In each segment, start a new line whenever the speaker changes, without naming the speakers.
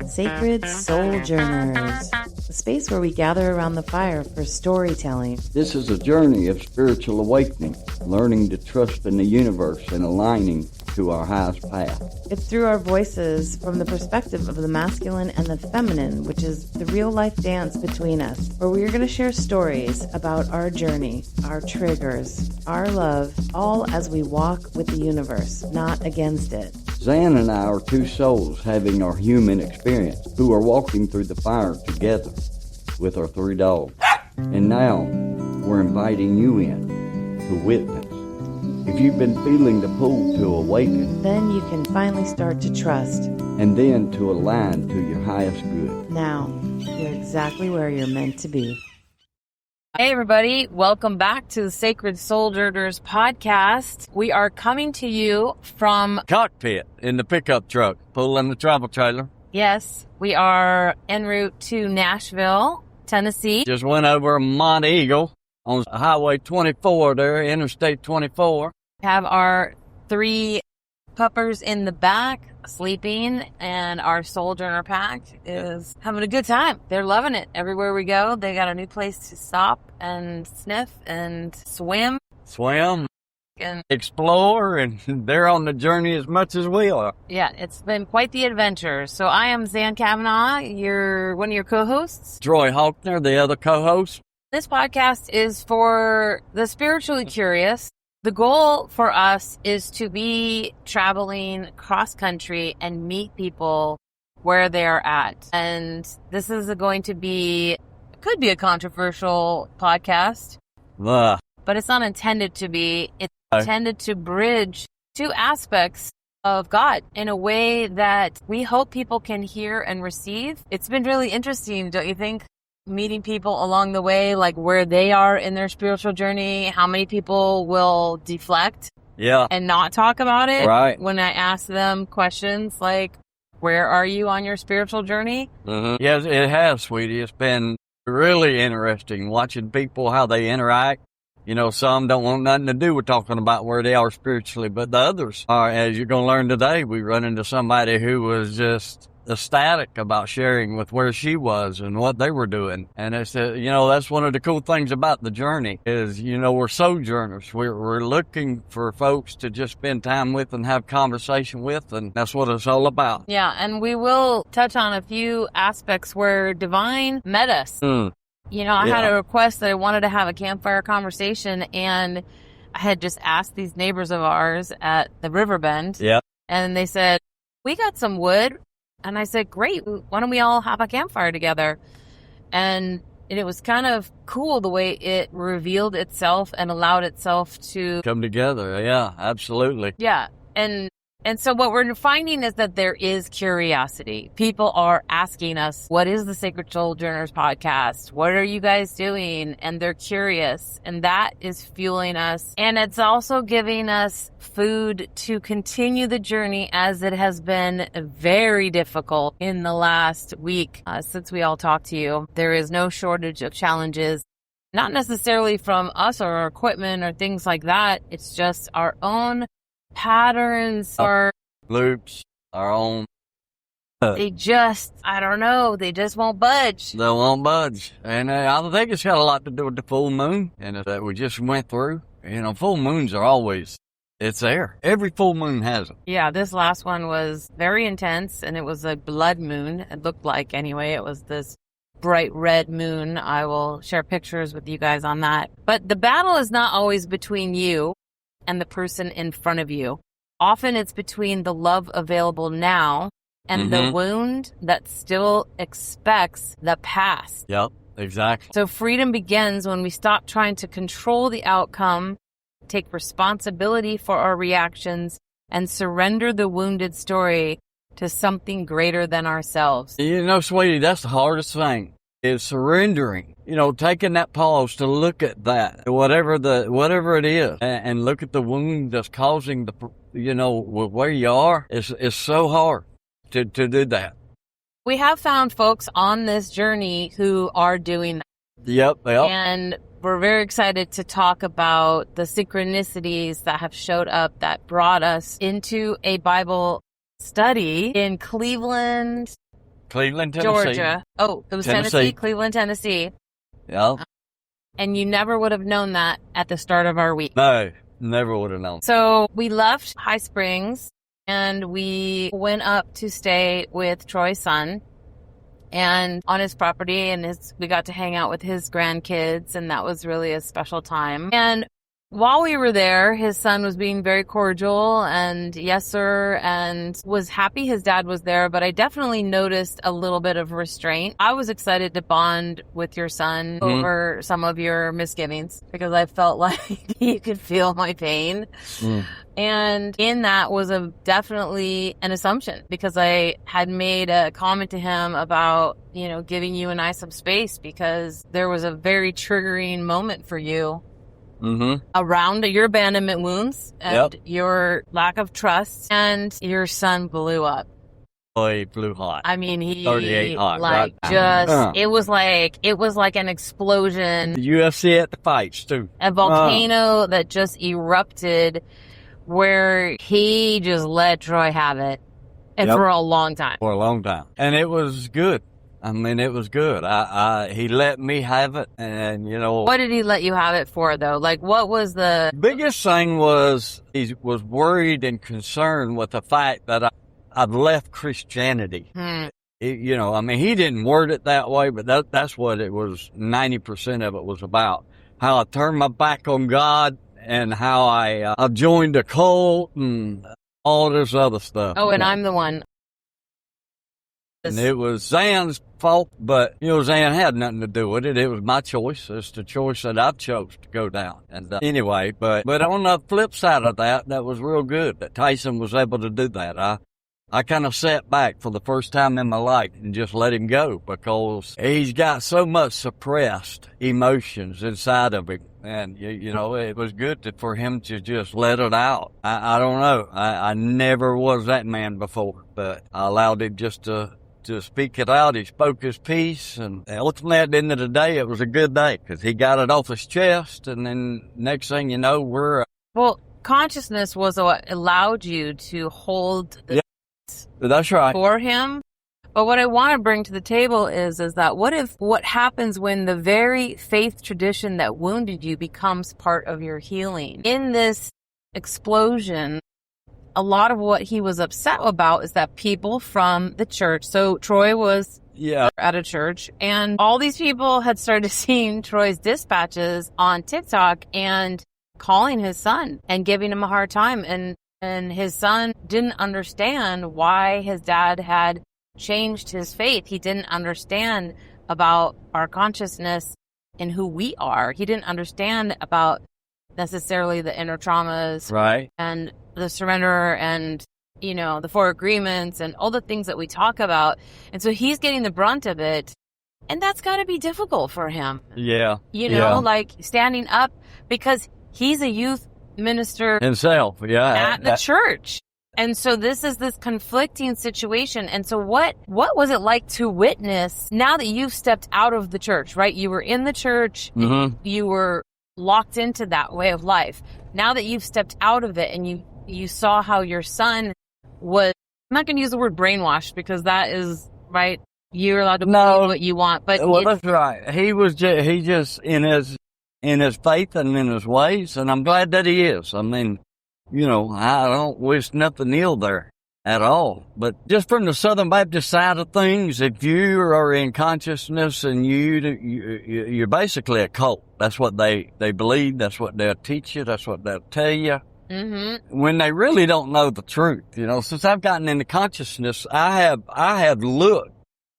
Sacred Souljourners, a space where we gather around the fire for storytelling.
This is a journey of spiritual awakening, learning to trust in the universe and aligning to our highest path.
It's through our voices from the perspective of the masculine and the feminine, which is the real-life dance between us, where we are going to share stories about our journey, our triggers, our love, all as we walk with the universe, not against it.
Zan and I are two souls having our human experience, who are walking through the fire together with our three dogs. And now, we're inviting you in to witness. If you've been feeling the pull to awaken,
then you can finally start to trust.
And then to align to your highest good.
Now, you're exactly where you're meant to be.
Hey everybody, welcome back to the Sacred Souljourners podcast. We are coming to you from
cockpit in the pickup truck, pulling the travel trailer.
Yes, we are en route to Nashville, Tennessee.
Just went over Mont Eagle on Highway 24 there, Interstate 24.
Have our three puppers in the back sleeping, and our Souljourner pack is having a good time. They're loving it. Everywhere we go, they got a new place to stop and sniff and swim and
explore, and they're on the journey as much as we are.
Yeah, it's been quite the adventure. So I am Zan Kavanaugh, one of your co-hosts.
Troy Hawkner, the other co-host.
This podcast is for the spiritually curious. The goal for us is to be traveling cross-country and meet people where they're at. And this is could be a controversial podcast, but it's not intended to be. It's intended to bridge two aspects of God in a way that we hope people can hear and receive. It's been really interesting, don't you think? Meeting people along the way, like where they are in their spiritual journey, how many people will deflect and not talk about it when I ask them questions like, where are you on your spiritual journey?
Mm-hmm. Yes, it has, sweetie. It's been really interesting watching people, how they interact. You know, some don't want nothing to do with talking about where they are spiritually, but the others are. As you're going to learn today, we run into somebody who was just ecstatic about sharing with where she was and what they were doing. And it's, that's one of the cool things about the journey is, we're sojourners. We're looking for folks to just spend time with and have conversation with, and that's what it's all about.
Yeah, and we will touch on a few aspects where divine met us. I had a request that I wanted to have a campfire conversation, and I had just asked these neighbors of ours at the Riverbend.
Yeah.
And they said, we got some wood. And I said, great, why don't we all have a campfire together? And it was kind of cool the way it revealed itself and allowed itself to
come together. Yeah, absolutely.
Yeah. And so what we're finding is that there is curiosity. People are asking us, what is the Sacred Souljourners podcast? What are you guys doing? And they're curious. And that is fueling us. And it's also giving us food to continue the journey, as it has been very difficult in the last week since we all talked to you. There is no shortage of challenges, not necessarily from us or our equipment or things like that. It's just our own patterns or
loops, our own.
They just won't budge.
They won't budge. And I think it's got a lot to do with the full moon and that we just went through. Full moons are always, it's there. Every full moon has them.
Yeah, this last one was very intense, and it was a blood moon. It looked like, anyway, it was this bright red moon. I will share pictures with you guys on that. But the battle is not always between you and the person in front of you. Often it's between the love available now and the wound that still expects the past.
Yep, exactly.
So freedom begins when we stop trying to control the outcome, take responsibility for our reactions, and surrender the wounded story to something greater than ourselves.
Sweetie, that's the hardest thing. Is surrendering, taking that pause to look at that, whatever it is, and look at the wound that's causing where you are. It's so hard to do that.
We have found folks on this journey who are doing that.
Yep.
And we're very excited to talk about the synchronicities that have showed up that brought us into a Bible study in Cleveland,
Cleveland, Tennessee.
Georgia. Oh, it was Tennessee, Cleveland, Tennessee.
Yeah.
And you never would have known that at the start of our week.
No, never would have known.
So we left High Springs and we went up to stay with Troy's son and on his property, and we got to hang out with his grandkids, and that was really a special time. And while we were there, his son was being very cordial and yes, sir, and was happy his dad was there, but I definitely noticed a little bit of restraint. I was excited to bond with your son over some of your misgivings because I felt like you could feel my pain. And in that was definitely an assumption because I had made a comment to him about, giving you and I some space because there was a very triggering moment for you. Around your abandonment wounds and your lack of trust, and your son blew up.
Oh, he blew hot.
I mean, he
38 hot.
Like
right.
It was like an explosion.
The UFC at the fights too.
A volcano that just erupted, where he just let Troy have it, and for a long time.
For a long time, and it was good. I mean, it was good. He let me have it, and
What did he let you have it for, though? Like, what was the
biggest thing was he was worried and concerned with the fact that I've left Christianity. He didn't word it that way, but that's what it was. 90% of it was about how I turned my back on God and how I've joined a cult and all this other stuff.
Oh, and I'm the one.
And it was Zan's fault, but, Zan had nothing to do with it. It was my choice. It's the choice that I've chose to go down. And anyway, but on the flip side of that was real good that Tyson was able to do that. I kind of sat back for the first time in my life and just let him go because he's got so much suppressed emotions inside of him. And, it was good for him to just let it out. I don't know. I never was that man before, but I allowed him just to speak it out. He spoke his piece, and ultimately at the end of the day, it was a good day because he got it off his chest, and then next thing you know, we're...
Well, consciousness was what allowed you to hold
that's right.
For him. But what I want to bring to the table is that what happens when the very faith tradition that wounded you becomes part of your healing? In this explosion, a lot of what he was upset about is that people from the church, so Troy was at a church, and all these people had started seeing Troy's dispatches on TikTok and calling his son and giving him a hard time. And his son didn't understand why his dad had changed his faith. He didn't understand about our consciousness and who we are. He didn't understand about necessarily the inner traumas.
Right.
And the surrender and, the 4 agreements and all the things that we talk about. And so he's getting the brunt of it. And that's got to be difficult for him.
Yeah.
Like standing up because he's a youth minister
himself.
At the church. And so this is this conflicting situation. And so what was it like to witness now that you've stepped out of the church, right? You were in the church. You were locked into that way of life. Now that you've stepped out of it and you saw how your son was, I'm not going to use the word brainwashed because that is, right, you're allowed to believe what you want. But
that's right. He just in his faith and in his ways, and I'm glad that he is. I mean, I don't wish nothing ill there at all. But just from the Southern Baptist side of things, if you are in consciousness and you're basically a cult. That's what they believe. That's what they'll teach you. That's what they'll tell you. When they really don't know the truth. Since I've gotten into consciousness, I have looked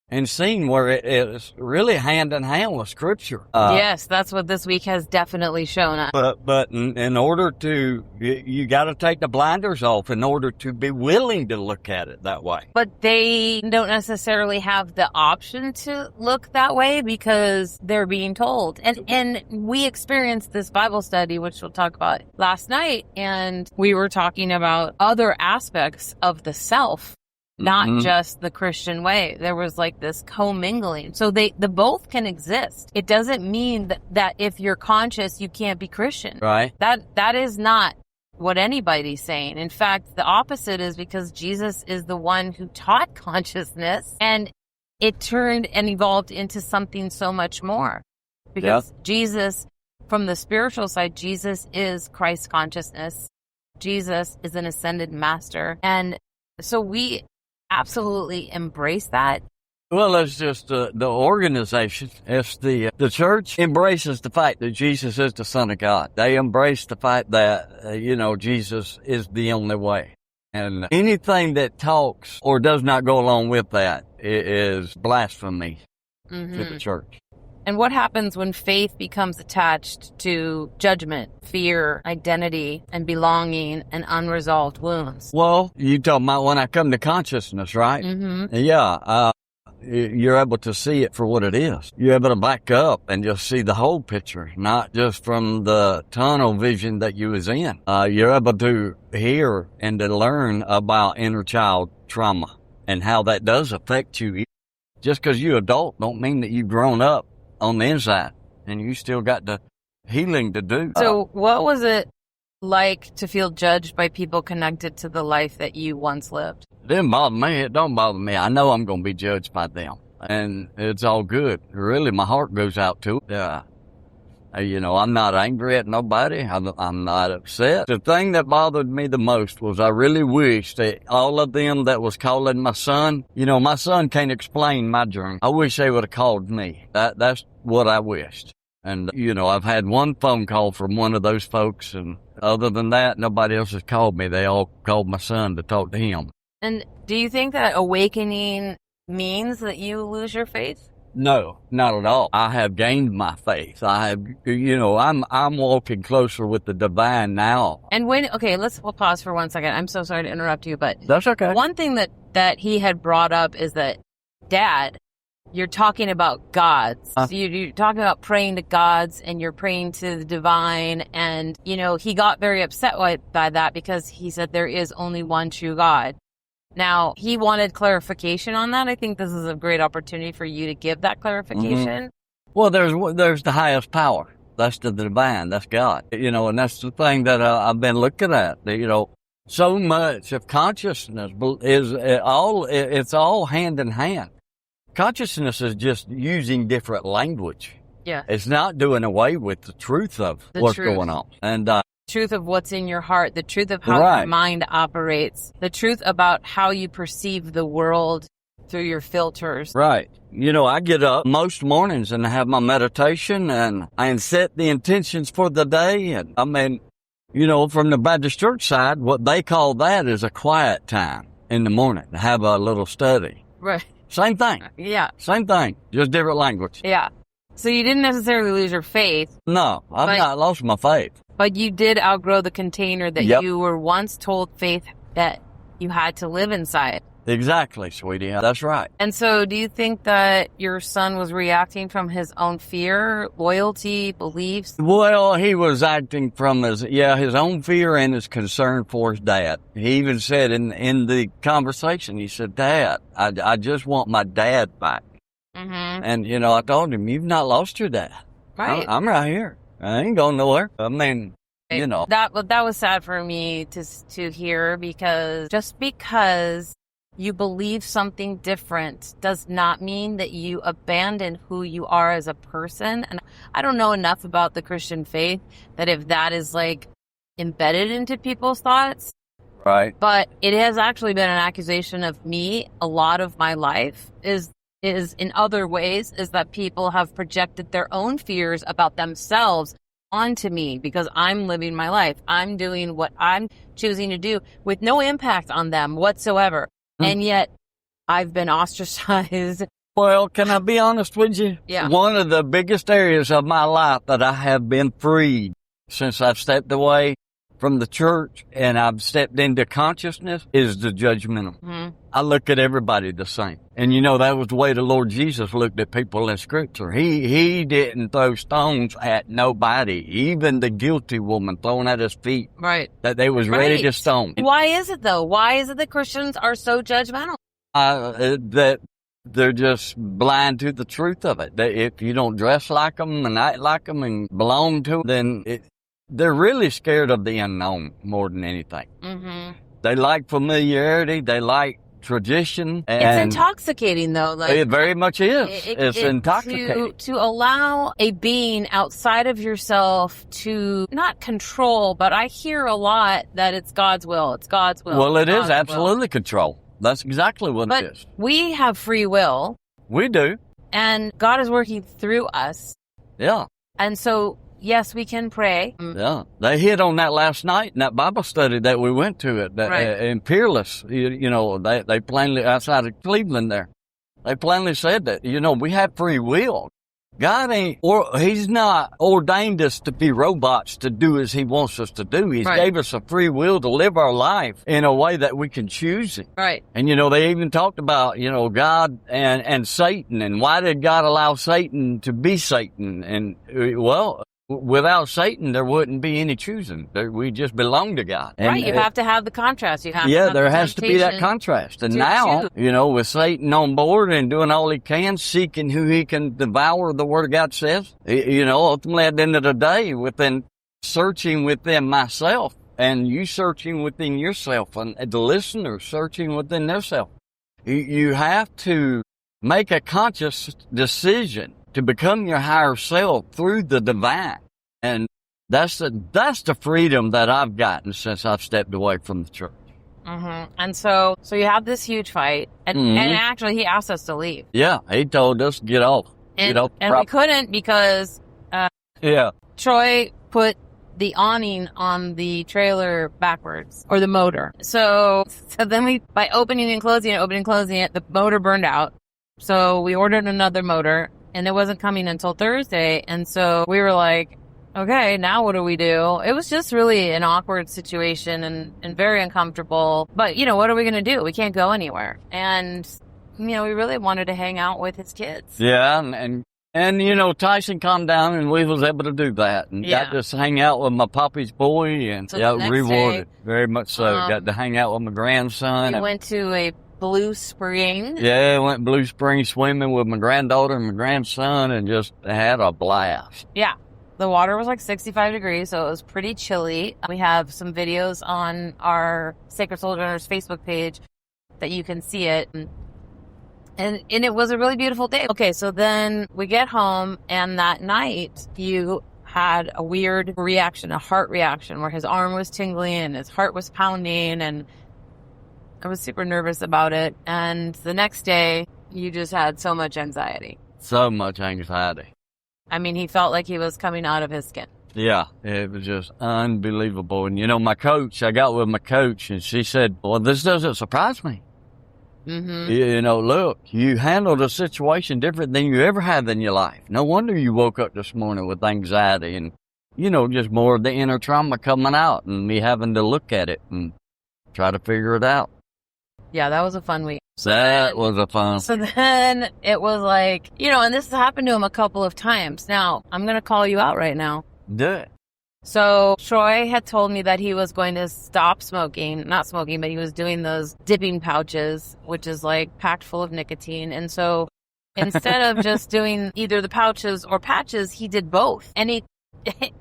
and seen where it is really hand in hand with Scripture.
Yes, that's what this week has definitely shown us.
But in order to, you got to take the blinders off in order to be willing to look at it that way.
But they don't necessarily have the option to look that way because they're being told. And we experienced this Bible study, which we'll talk about last night, and we were talking about other aspects of the self. Not just the Christian way. There was like this commingling. So the both can exist. It doesn't mean that if you're conscious, you can't be Christian.
Right.
That is not what anybody's saying. In fact, the opposite is because Jesus is the one who taught consciousness. And it turned and evolved into something so much more. Because Jesus, from the spiritual side, Jesus is Christ consciousness. Jesus is an ascended master. And so we absolutely embrace that.
Well, it's just the organization. It's the church embraces the fact that Jesus is the Son of God. They embrace the fact that, Jesus is the only way. And anything that talks or does not go along with that is blasphemy to the church.
And what happens when faith becomes attached to judgment, fear, identity, and belonging, and unresolved wounds?
Well, you talking about when I come to consciousness, right?
Mm-hmm.
Yeah. You're able to see it for what it is. You're able to back up and just see the whole picture, not just from the tunnel vision that you was in. You're able to hear and to learn about inner child trauma and how that does affect you. Just because you're adult don't mean that you've grown up on the inside and you still got the healing to do.
So what was it like to feel judged by people connected to the life that you once lived?
It didn't bother me. It don't bother me. I know I'm going to be judged by them. And it's all good. Really, my heart goes out to it. I'm not angry at nobody. I'm not upset. The thing that bothered me the most was I really wish that all of them that was calling my son, my son can't explain my journey. I wish they would have called me. That's what I wished. And, I've had one phone call from one of those folks, and other than that, nobody else has called me. They all called my son to talk to him.
And do you think that awakening means that you lose your faith?
No, not at all. I have gained my faith. I have, I'm walking closer with the divine now.
And we'll pause for 1 second. I'm so sorry to interrupt you, but
that's okay.
One thing that he had brought up is that, Dad, you're talking about gods. So you're talking about praying to gods and you're praying to the divine. And, he got very upset by that because he said there is only one true God. Now, he wanted clarification on that. I think this is a great opportunity for you to give that clarification.
Mm-hmm. Well, there's the highest power. That's the divine. That's God. And that's the thing that I've been looking at. So much of consciousness it's all hand in hand. Consciousness is just using different language.
Yeah.
It's not doing away with the truth of what's going on. And
truth of what's in your heart, the truth of how your mind operates, the truth about how you perceive the world through your filters.
Right. I get up most mornings and I have my meditation and I set the intentions for the day. And from the Baptist church side, what they call that is a quiet time in the morning to have a little study.
Right.
Same thing.
Yeah.
Same thing. Just different language.
Yeah. So you didn't necessarily lose your faith.
No, I've not lost my faith.
But you did outgrow the container that you were once told faith that you had to live inside.
Exactly, sweetie. That's right.
And so do you think that your son was reacting from his own fear, loyalty, beliefs?
Well, he was acting from his own fear and his concern for his dad. He even said in the conversation, he said, Dad, I just want my dad back. Mm-hmm. And, I told him, you've not lost your dad.
Right.
I'm right here. I ain't going nowhere.
That was sad for me to hear because just because you believe something different does not mean that you abandon who you are as a person. And I don't know enough about the Christian faith that if that is embedded into people's thoughts.
Right.
But it has actually been an accusation of me a lot of my life is in other ways is that people have projected their own fears about themselves onto me because I'm living my life. I'm doing what I'm choosing to do with no impact on them whatsoever. And yet I've been ostracized.
Well, can I be honest with you?
Yeah.
One of the biggest areas of my life that I have been freed since I've stepped away from the church and I've stepped into consciousness is the judgmental. Mm-hmm. I look at everybody the same. And that was the way the Lord Jesus looked at people in Scripture. He didn't throw stones at nobody, even the guilty woman thrown at his feet.
Right.
That they was ready to stone.
Why is it though? Why is it that Christians are so judgmental?
That they're just blind to the truth of it. That if you don't dress like them and act like them and belong to them, then they're really scared of the unknown more than anything. Mm-hmm. They like familiarity. They like tradition.
It's
And
intoxicating, though. Like,
it very much is. It's intoxicating.
To allow a being outside of yourself to not control, but I hear a lot that it's God's will. It's God's will.
Well, it is
God's
absolutely
will.
control. That's exactly what
But
it is.
we have free will,
We do.
and God is working through us.
Yeah.
And so, yes, we can pray.
Yeah. They hit on that last night in that Bible study that we went to
Right.
in Peerless. You know, they plainly, outside of Cleveland there, they plainly said that, you know, we have free will. God He's not ordained us to be robots to do as He wants us to do. He's
Right.
gave us a free will to live our life in a way that we can choose it.
Right.
And, you know, they even talked about, you know, God and Satan, and why did God allow Satan to be Satan? And, well, without Satan, there wouldn't be any choosing. We just belong to God. And,
Right. You have to have the contrast. You have to
yeah,
have
there
the
has to be that
temptation.
contrast. And
to
now,
choose.
you know, with Satan on board and doing all he can, seeking who he can devour, the Word of God says, you know, ultimately at the end of the day, within searching within myself and you searching within yourself and the listener searching within themselves, you have to make a conscious decision to become your higher self through the divine. And that's the freedom that I've gotten since I've stepped away from the church.
Mm-hmm. And so you have this huge fight, and,
Mhm.
and actually he asked us to leave.
Yeah, he told us get off.
And,
Get off the
and we
property.
couldn't because
Yeah.
Troy put the awning on the trailer backwards, or the motor. So then by opening and closing it, the motor burned out. So we ordered another motor, and it wasn't coming until Thursday. And so we were like, okay, now what do we do? It was just really an awkward situation and very uncomfortable. But, you know, what are we going to do? We can't go anywhere. And, you know, we really wanted to hang out with his kids.
Yeah, and you know, Tyson calmed down and we was able to do that and
Yeah.
got to hang out with my Poppy's boy and
So
yeah,
the next
rewarded.
day,
Very much so. Got to hang out with my grandson.
We went to a Blue Spring.
Yeah, went Blue Spring swimming with my granddaughter and my grandson and just had a blast.
Yeah. The water was like 65 degrees, so it was pretty chilly. We have some videos on our Sacred Souljourners Facebook page that you can see it. And it was a really beautiful day. Okay, so then we get home, and that night you had a weird reaction, a heart reaction, where his arm was tingling and his heart was pounding, and I was super nervous about it. And the next day, you just had so much anxiety.
So much anxiety.
I mean, he felt like he was coming out of his skin.
Yeah, it was just unbelievable. And you know, I got with my coach and she said, well, this doesn't surprise me.
Mm-hmm.
You know, look, you handled a situation different than you ever have in your life. No wonder you woke up this morning with anxiety and, you know, just more of the inner trauma coming out and me having to look at it and try to figure it out.
Yeah, that was a fun week.
That was a fun.
So then it was like, you know, and this has happened to him a couple of times. Now, I'm going to call you out right now.
Do it.
So Troy had told me that he was going to stop smoking, not smoking, but he was doing those dipping pouches, which is like packed full of nicotine. And so instead of just doing either the pouches or patches, he did both. And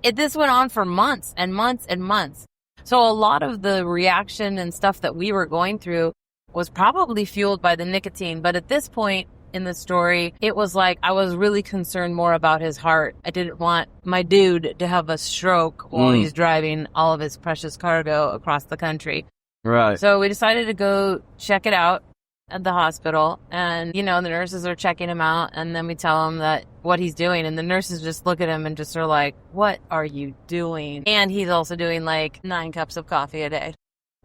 this went on for months and months and months. So a lot of the reaction and stuff that we were going through was probably fueled by the nicotine. But at this point in the story, it was like I was really concerned more about his heart. I didn't want my dude to have a stroke while he's driving all of his precious cargo across the country.
Right.
So we decided to go check it out at the hospital. And, you know, the nurses are checking him out. And then we tell him that what he's doing. And the nurses just look at him and just are like, what are you doing? And he's also doing like 9 cups of coffee a day.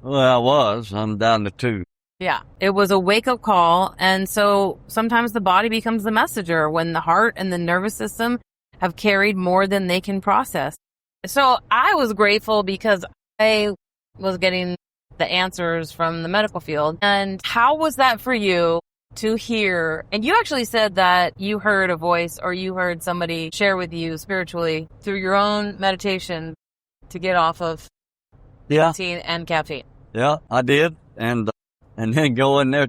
Well, I'm down to 2.
Yeah, it was a wake-up call, and so sometimes the body becomes the messenger when the heart and the nervous system have carried more than they can process. So I was grateful because I was getting the answers from the medical field. And how was that for you to hear? And you actually said that you heard a voice or you heard somebody share with you spiritually through your own meditation to get off of nicotine and caffeine.
Yeah, I did. And then going there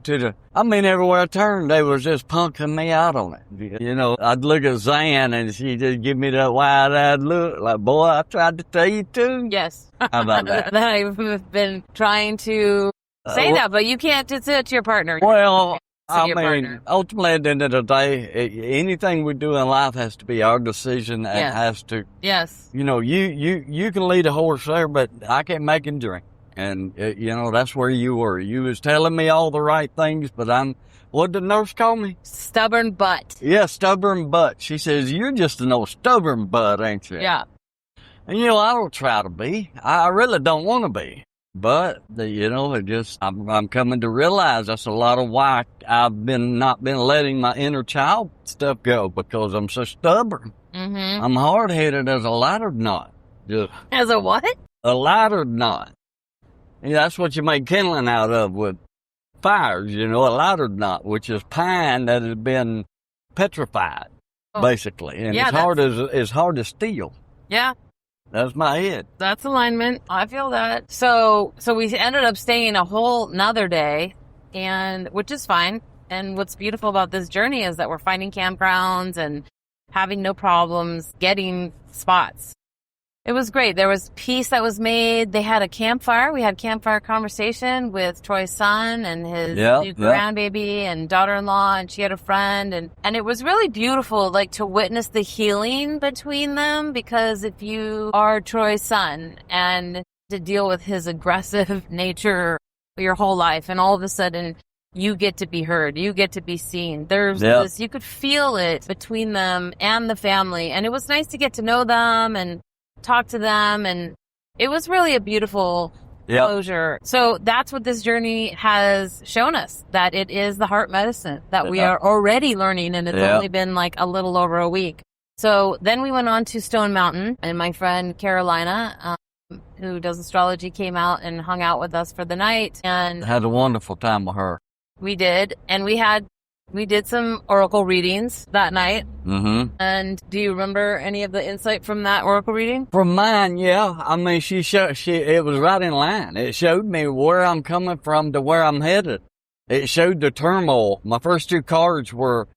everywhere I turned, they was just punking me out on it. You know, I'd look at Zan and she just give me that wide-eyed look like, boy, I tried to tell you too.
Yes.
How about that?
That I've been trying to Say that, but you can't just say it to your partner.
Well, I
your
mean,
partner.
ultimately, at the end of the day, anything we do in life has to be our decision and
Yes.
has to,
Yes.
you know, you can lead a horse there, but I can't make him drink. And, you know, that's where you were. You was telling me all the right things, but what did the nurse call me?
Stubborn butt.
Yeah, stubborn butt. She says, you're just an old stubborn butt, ain't you?
Yeah.
And, you know, I don't try to be. I really don't want to be. But, you know, I'm coming to realize that's a lot of why I've not been letting my inner child stuff go, because I'm so stubborn.
Mm-hmm.
I'm hard-headed as a ladder knot. Just
As a what?
a ladder knot. Yeah, that's what you make kindling out of with fires, you know, a ladder knot, which is pine that has been petrified, basically. And
Yeah,
it's hard as steel.
Yeah.
That's my head.
That's alignment. I feel that. So we ended up staying a whole nother day, and which is fine. And what's beautiful about this journey is that we're finding campgrounds and having no problems getting spots. It was great. There was peace that was made. They had a campfire. We had campfire conversation with Troy's son and his new grandbaby and daughter-in-law, and she had a friend. And it was really beautiful, like, to witness the healing between them, because if you are Troy's son and to deal with his aggressive nature your whole life, and all of a sudden you get to be heard, you get to be seen. There's this, you could feel it between them and the family. And it was nice to get to know them and talk to them, and it was really a beautiful closure. So that's what this journey has shown us, that it is the heart medicine that we are already learning, and it's only been like a little over a week. So then we went on to Stone Mountain, and my friend Carolina, who does astrology, came out and hung out with us for the night, and
had a wonderful time with her.
We did, and we did some oracle readings that night.
Mm-hmm.
And do you remember any of the insight from that oracle reading?
From mine, yeah. I mean, it was right in line. It showed me where I'm coming from to where I'm headed. It showed the turmoil. My first two cards were,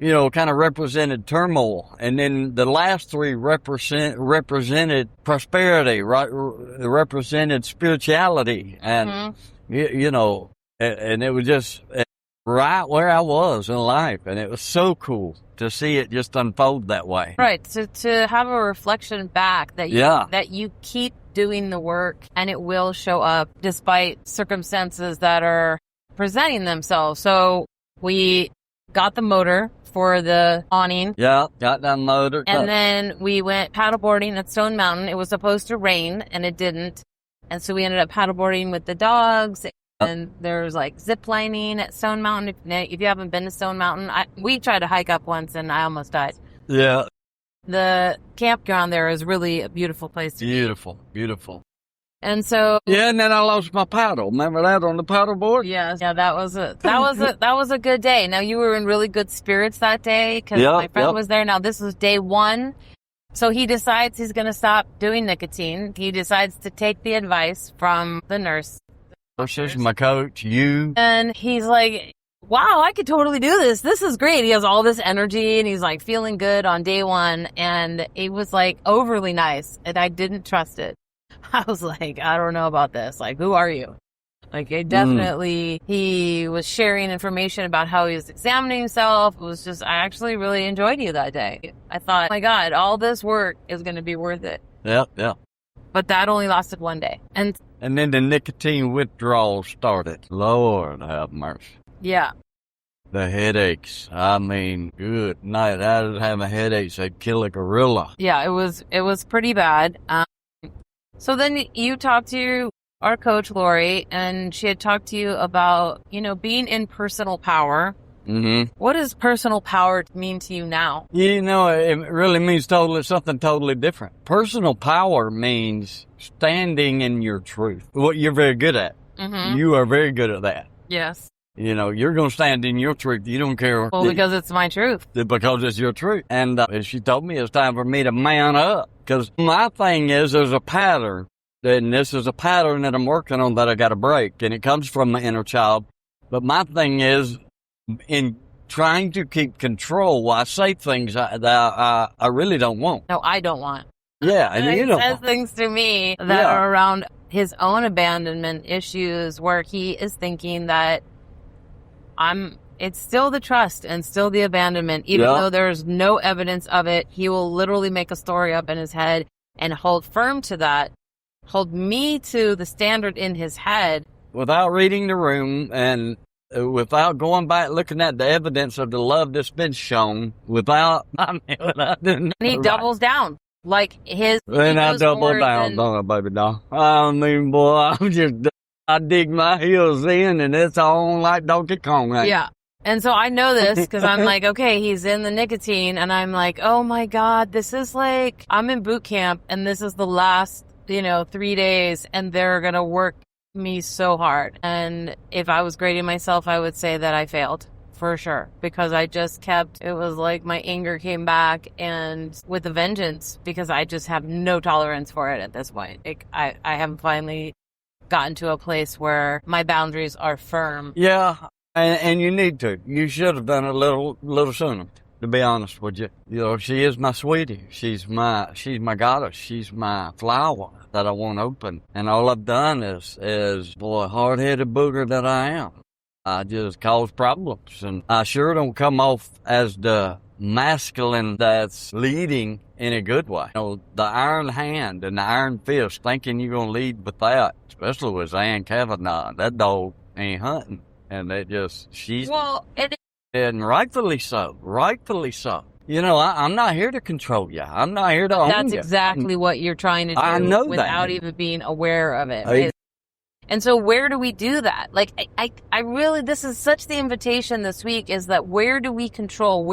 you know, kind of represented turmoil. And then the last three represented prosperity, right? Represented spirituality. And, you know, and it was just right where I was in life, and it was so cool to see it just unfold that way.
Right, to have a reflection back that you keep doing the work, and it will show up despite circumstances that are presenting themselves. So we got the motor for the awning. Yeah,
got that motor.
And then we went paddleboarding at Stone Mountain. It was supposed to rain, and it didn't. And so we ended up paddleboarding with the dogs. And there's like zip lining at Stone Mountain. If you haven't been to Stone Mountain, we tried to hike up once and I almost died.
Yeah.
The campground there is really a beautiful place to be.
Beautiful.
And so
and then I lost my paddle. Remember that on the paddleboard?
Yes. Yeah, that was a good day. Now you were in really good spirits that day because my friend was there. Now this was day one. So he decides he's going to stop doing nicotine. He decides to take the advice from the nurse.
She's my coach, you.
And he's like, wow, I could totally do this. This is great. He has all this energy and he's like feeling good on day one. And it was like overly nice. And I didn't trust it. I was like, I don't know about this. Like, who are you? Like, he was sharing information about how he was examining himself. It was just, I actually really enjoyed you that day. I thought, oh my God, all this work is going to be worth it.
Yeah.
But that only lasted one day.
And then the nicotine withdrawal started. Lord have mercy.
Yeah.
The headaches. I mean, good night. I was having headaches. They'd kill a gorilla.
Yeah, it was pretty bad. So then you talked to our coach, Lori, and she had talked to you about, you know, being in personal power.
Mm-hmm.
What does personal power mean to you now?
You know, it really means something totally different. Personal power means standing in your truth. What you're very good at.
Mm-hmm.
You are very good at that.
Yes.
You know, you're going to stand in your truth. You don't care.
Well, because it's my truth.
Because it's your truth. And she told me it's time for me to man up. Because my thing is, there's a pattern. And this is a pattern that I'm working on that I got to break. And it comes from my inner child. But my thing is, in trying to keep control, I say things that I really don't want.
No, I don't want.
Yeah, and
he says things to me that are around his own abandonment issues where he is thinking that it's still the trust and still the abandonment, even though there's no evidence of it. He will literally make a story up in his head and hold firm to that, hold me to the standard in his head.
Without reading the room and without going back looking at the evidence of the love that's been shown, and
he doubles down. Like his.
Then I double down, don't I, baby doll? I mean, boy, I dig my heels in, and it's on like Donkey Kong. Right?
Yeah. And so I know this because I'm like, okay, he's in the nicotine, and I'm like, oh my God, this is like, I'm in boot camp, and this is the last, 3 days, and they're going to work me so hard. And if I was grading myself, I would say that I failed. For sure, because I just it was like my anger came back and with a vengeance, because I just have no tolerance for it at this point. I haven't finally gotten to a place where my boundaries are firm.
Yeah, and you need to. You should have done it a little sooner, to be honest with you. She is my sweetie. She's my goddess. She's my flower that I want open. And all I've done is boy, hard-headed booger that I am, I just cause problems, and I sure don't come off as the masculine that's leading in a good way. The iron hand and the iron fist, thinking you're going to lead with that, especially with Ann Kavanaugh. That dog ain't hunting, and and rightfully so. I'm not here to control you. I'm not here to own you.
That's exactly what you're trying to do.
I know
without even being aware of it. Right? And so where do we do that? Like, I really, this is such the invitation this week, is that where do we control?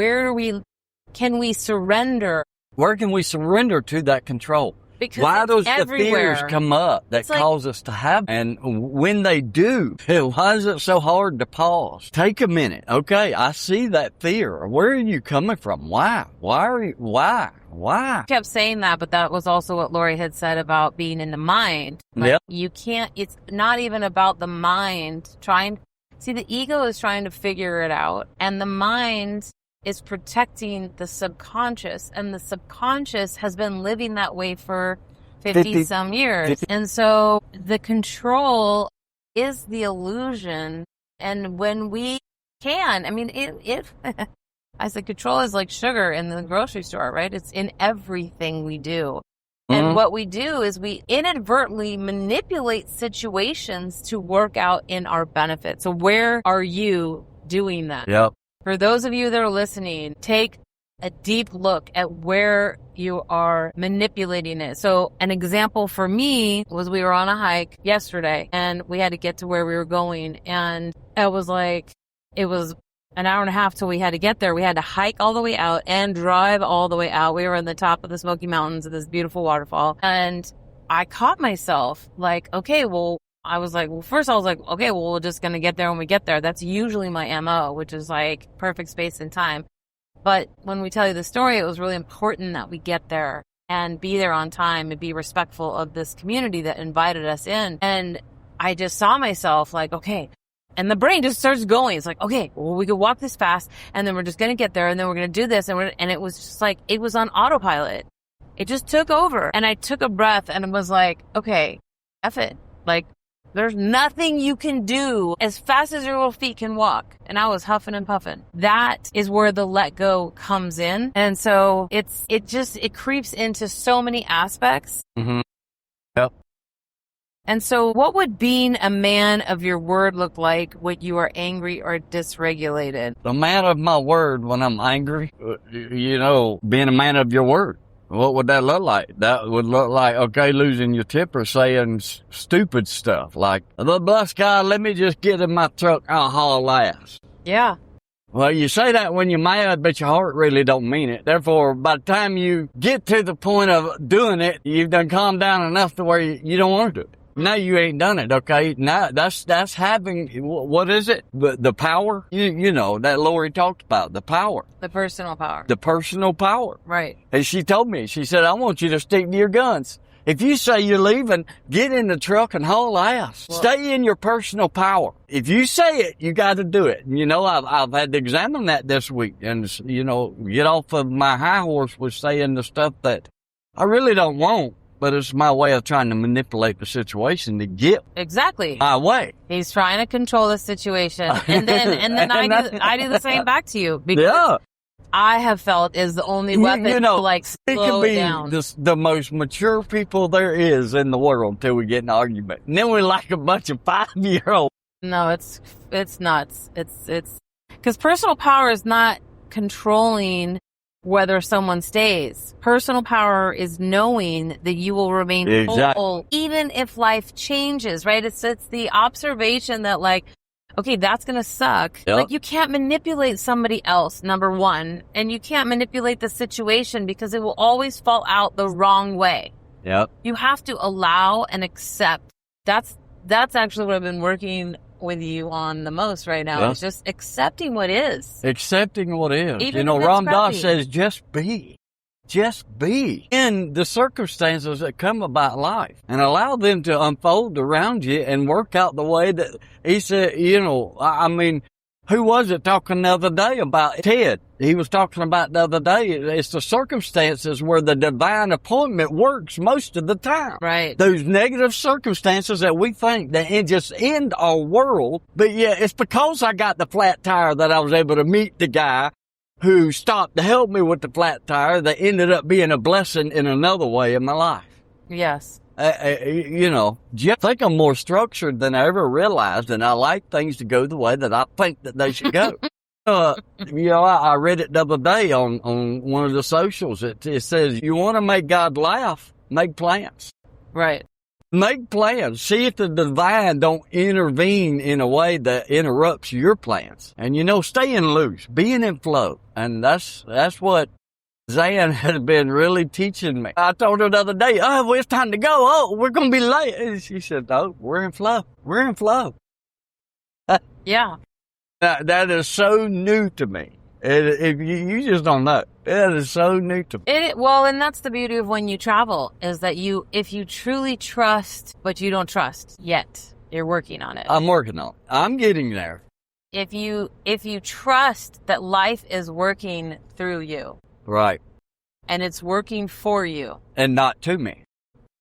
Can we surrender?
Where can we surrender to that control?
Because
why those the
everywhere.
fears come up that cause us to have, and when they do, why is it so hard to pause? Take a minute. Okay, I see that fear. Where are you coming from? Why? Why? I
kept saying that, but that was also what Lori had said about being in the mind.
Yep.
You can't, it's not even about the mind the ego is trying to figure it out, and the mind is protecting the subconscious, and the subconscious has been living that way for 50 some years. And so the control is the illusion. And when we can, I said, control is like sugar in the grocery store, right? It's in everything we do. Mm-hmm. And what we do is we inadvertently manipulate situations to work out in our benefit. So where are you doing that?
Yep.
For those of you that are listening, take a deep look at where you are manipulating it. So an example for me was we were on a hike yesterday, and we had to get to where we were going. And it was an hour and a half till we had to get there. We had to hike all the way out and drive all the way out. We were on the top of the Smoky Mountains of this beautiful waterfall. And I caught myself like, okay, well, first I was like, okay, well, we're just going to get there when we get there. That's usually my MO, which is like perfect space and time. But when we tell you the story, it was really important that we get there and be there on time and be respectful of this community that invited us in. And I just saw myself like, okay. And the brain just starts going. It's like, okay, well, we could walk this fast, and then we're just going to get there, and then we're going to do this. And it was just like, it was on autopilot. It just took over. And I took a breath and was like, okay, F it. Like, there's nothing you can do as fast as your little feet can walk. And I was huffing and puffing. That is where the let go comes in. And so it creeps into so many aspects.
Mm-hmm. Yep.
And so what would being a man of your word look like when you are angry or dysregulated?
A man of my word when I'm angry, being a man of your word. What would that look like? That would look like, okay, losing your temper, saying stupid stuff like, the bus guy, let me just get in my truck, I'll haul ass.
Yeah.
Well, you say that when you're mad, but your heart really don't mean it. Therefore, by the time you get to the point of doing it, you've done calmed down enough to where you don't want to do it. Now you ain't done it, okay? Now that's having, what is it? The power? You know, that Lori talked about, the power.
The personal power.
The personal power.
Right.
And she told me, she said, I want you to stick to your guns. If you say you're leaving, get in the truck and haul ass. Well, stay in your personal power. If you say it, you got to do it. I've had to examine that this week and, get off of my high horse with saying the stuff that I really don't want. but it's my way of trying to manipulate the situation to get
Exactly.
my way.
He's trying to control the situation. And then I do the same back to you. Because I have felt is the only weapon to like slow it down.
The most mature people there is in the world until we get in an argument. And then we're like a bunch of 5-year-olds.
No, it's nuts. It's because personal power is not controlling whether someone stays. Personal power is knowing that you will remain whole even if life changes, right? It's the observation that like, okay, that's going to suck.
Yep.
Like you can't manipulate somebody else, number one, and you can't manipulate the situation because it will always fall out the wrong way.
Yep.
You have to allow and accept. That's actually what I've been working with you on the most right now. Is just accepting what is.
Accepting what is.
Even
Ram Dass says, just be. Just be in the circumstances that come about life and allow them to unfold around you and work out the way that he said, I mean, who was it talking the other day about Ted? He was talking about the other day, it's the circumstances where the divine appointment works most of the time.
Right.
Those negative circumstances that we think that it just end our world. But yeah, it's because I got the flat tire that I was able to meet the guy who stopped to help me with the flat tire that ended up being a blessing in another way in my life.
Yes.
Just think I'm more structured than I ever realized, and I like things to go the way that I think that they should go. I read it the other day on one of the socials. It says, you want to make God laugh, make plans.
Right.
Make plans. See if the divine don't intervene in a way that interrupts your plans. And staying loose, being in flow. And that's what Zan has been really teaching me. I told her the other day, well, it's time to go. Oh, we're going to be late. And she said, no, we're in flow. We're in flow.
Yeah.
That is so new to me. If you just don't know. It is so new to me.
Well, and that's the beauty of when you travel, is that if you truly trust, but you don't trust yet, you're working on it.
I'm working on it. I'm getting there.
If you trust that life is working through you.
Right.
And it's working for you.
And not to me.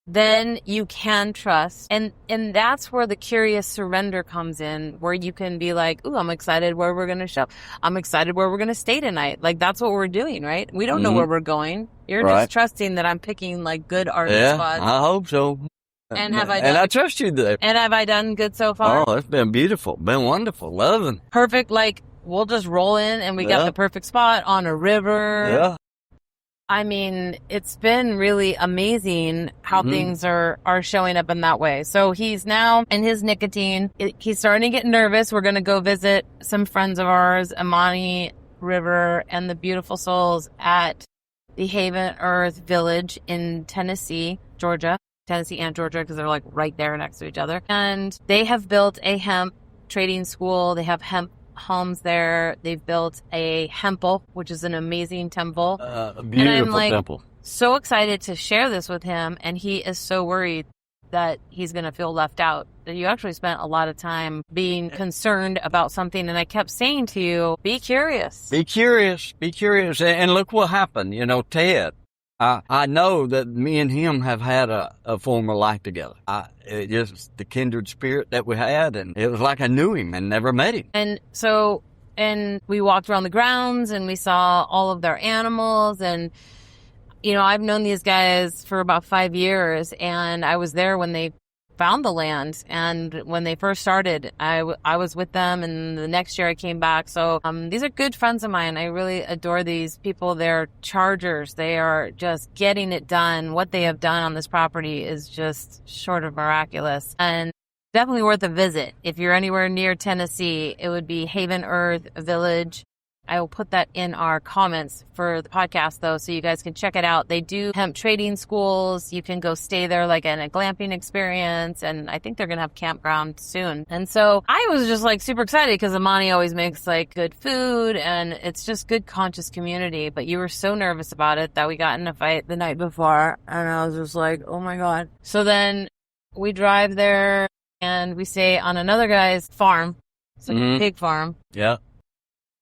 Then you can trust. And that's where the curious surrender comes in, where you can be like, ooh, I'm excited where we're going to show. I'm excited where we're going to stay tonight. Like, that's what we're doing, right? We don't know where we're going. You're just trusting that I'm picking, like, good art spots.
I hope so.
And
I trust you there.
And have I done good so far?
Oh, it's been beautiful. Been wonderful. Loving.
Perfect. Like, we'll just roll in and we got the perfect spot on a river.
Yeah.
I mean, it's been really amazing how things are showing up in that way. So he's now in his nicotine. He's starting to get nervous. We're going to go visit some friends of ours, Amani River and the Beautiful Souls at the Haven Earth Village in Tennessee and Georgia, because they're like right there next to each other. And they have built a hemp trading school. They have hemp homes there. They've built a hemple, which is an amazing temple.
A beautiful
and I'm like,
temple.
So excited to share this with him, and he is so worried that he's going to feel left out. That you actually spent a lot of time being concerned about something, and I kept saying to you, be curious.
Be curious. Be curious. And look what happened. Ted, I know that me and him have had a former life together. It just the kindred spirit that we had, and it was like I knew him and never met him.
And so, we walked around the grounds and we saw all of their animals, and I've known these guys for about 5 years, and I was there when they found the land, and when they first started, I was with them, and the next year I came back. So these are good friends of mine. I really adore these people. They're chargers. They are just getting it done. What they have done on this property is just short of miraculous, and definitely worth a visit. If you're anywhere near Tennessee, it would be Haven Earth Village. I will put that in our comments for the podcast, though, so you guys can check it out. They do hemp trading schools. You can go stay there like in a glamping experience, and I think they're going to have campground soon. And so I was just like super excited because Amani always makes like good food, and it's just good conscious community. But you were so nervous about it that we got in a fight the night before, and I was just like, oh my God. So then we drive there and we stay on another guy's farm. It's like a pig farm.
Yeah.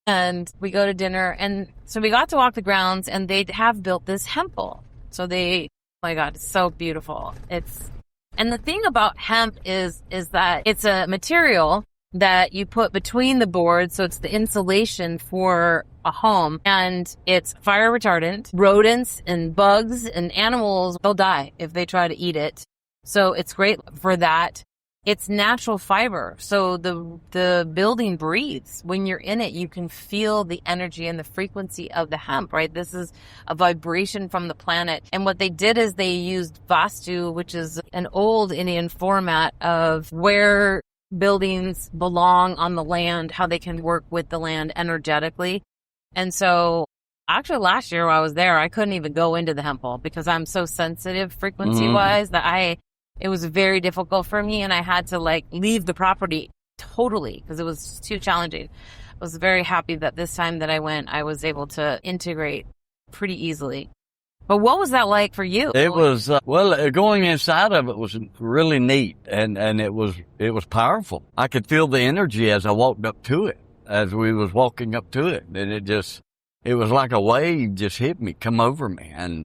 And we go to dinner, and so we got to walk the grounds, and they have built this hemple. So they my God, it's so beautiful. And the thing about hemp is that it's a material that you put between the boards. So it's the insulation for a home, and it's fire retardant. Rodents and bugs and animals, they'll die if they try to eat it. So it's great for that. It's natural fiber. So the building breathes. When you're in it, you can feel the energy and the frequency of the hemp, right? This is a vibration from the planet. And what they did is they used Vastu, which is an old Indian format of where buildings belong on the land, how they can work with the land energetically. And so actually last year while I was there, I couldn't even go into the hemp hole because I'm so sensitive frequency wise that it was very difficult for me, and I had to leave the property totally because it was too challenging. I was very happy that this time that I went, I was able to integrate pretty easily. But what was that like for you?
It was, going inside of it was really neat, and it was powerful. I could feel the energy as I walked up to it, as we was walking up to it, and it was like a wave just hit me, come over me. And,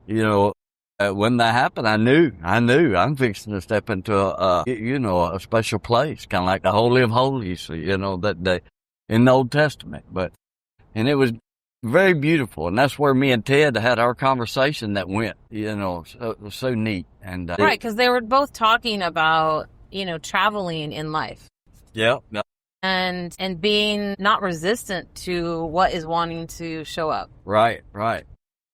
when that happened, I knew I'm fixing to step into a special place, kind of like the Holy of Holies, that day in the Old Testament. And it was very beautiful. And that's where me and Ted had our conversation that went, it was so neat. And,
right. Cause they were both talking about, traveling in life.
Yeah.
And being not resistant to what is wanting to show up.
Right.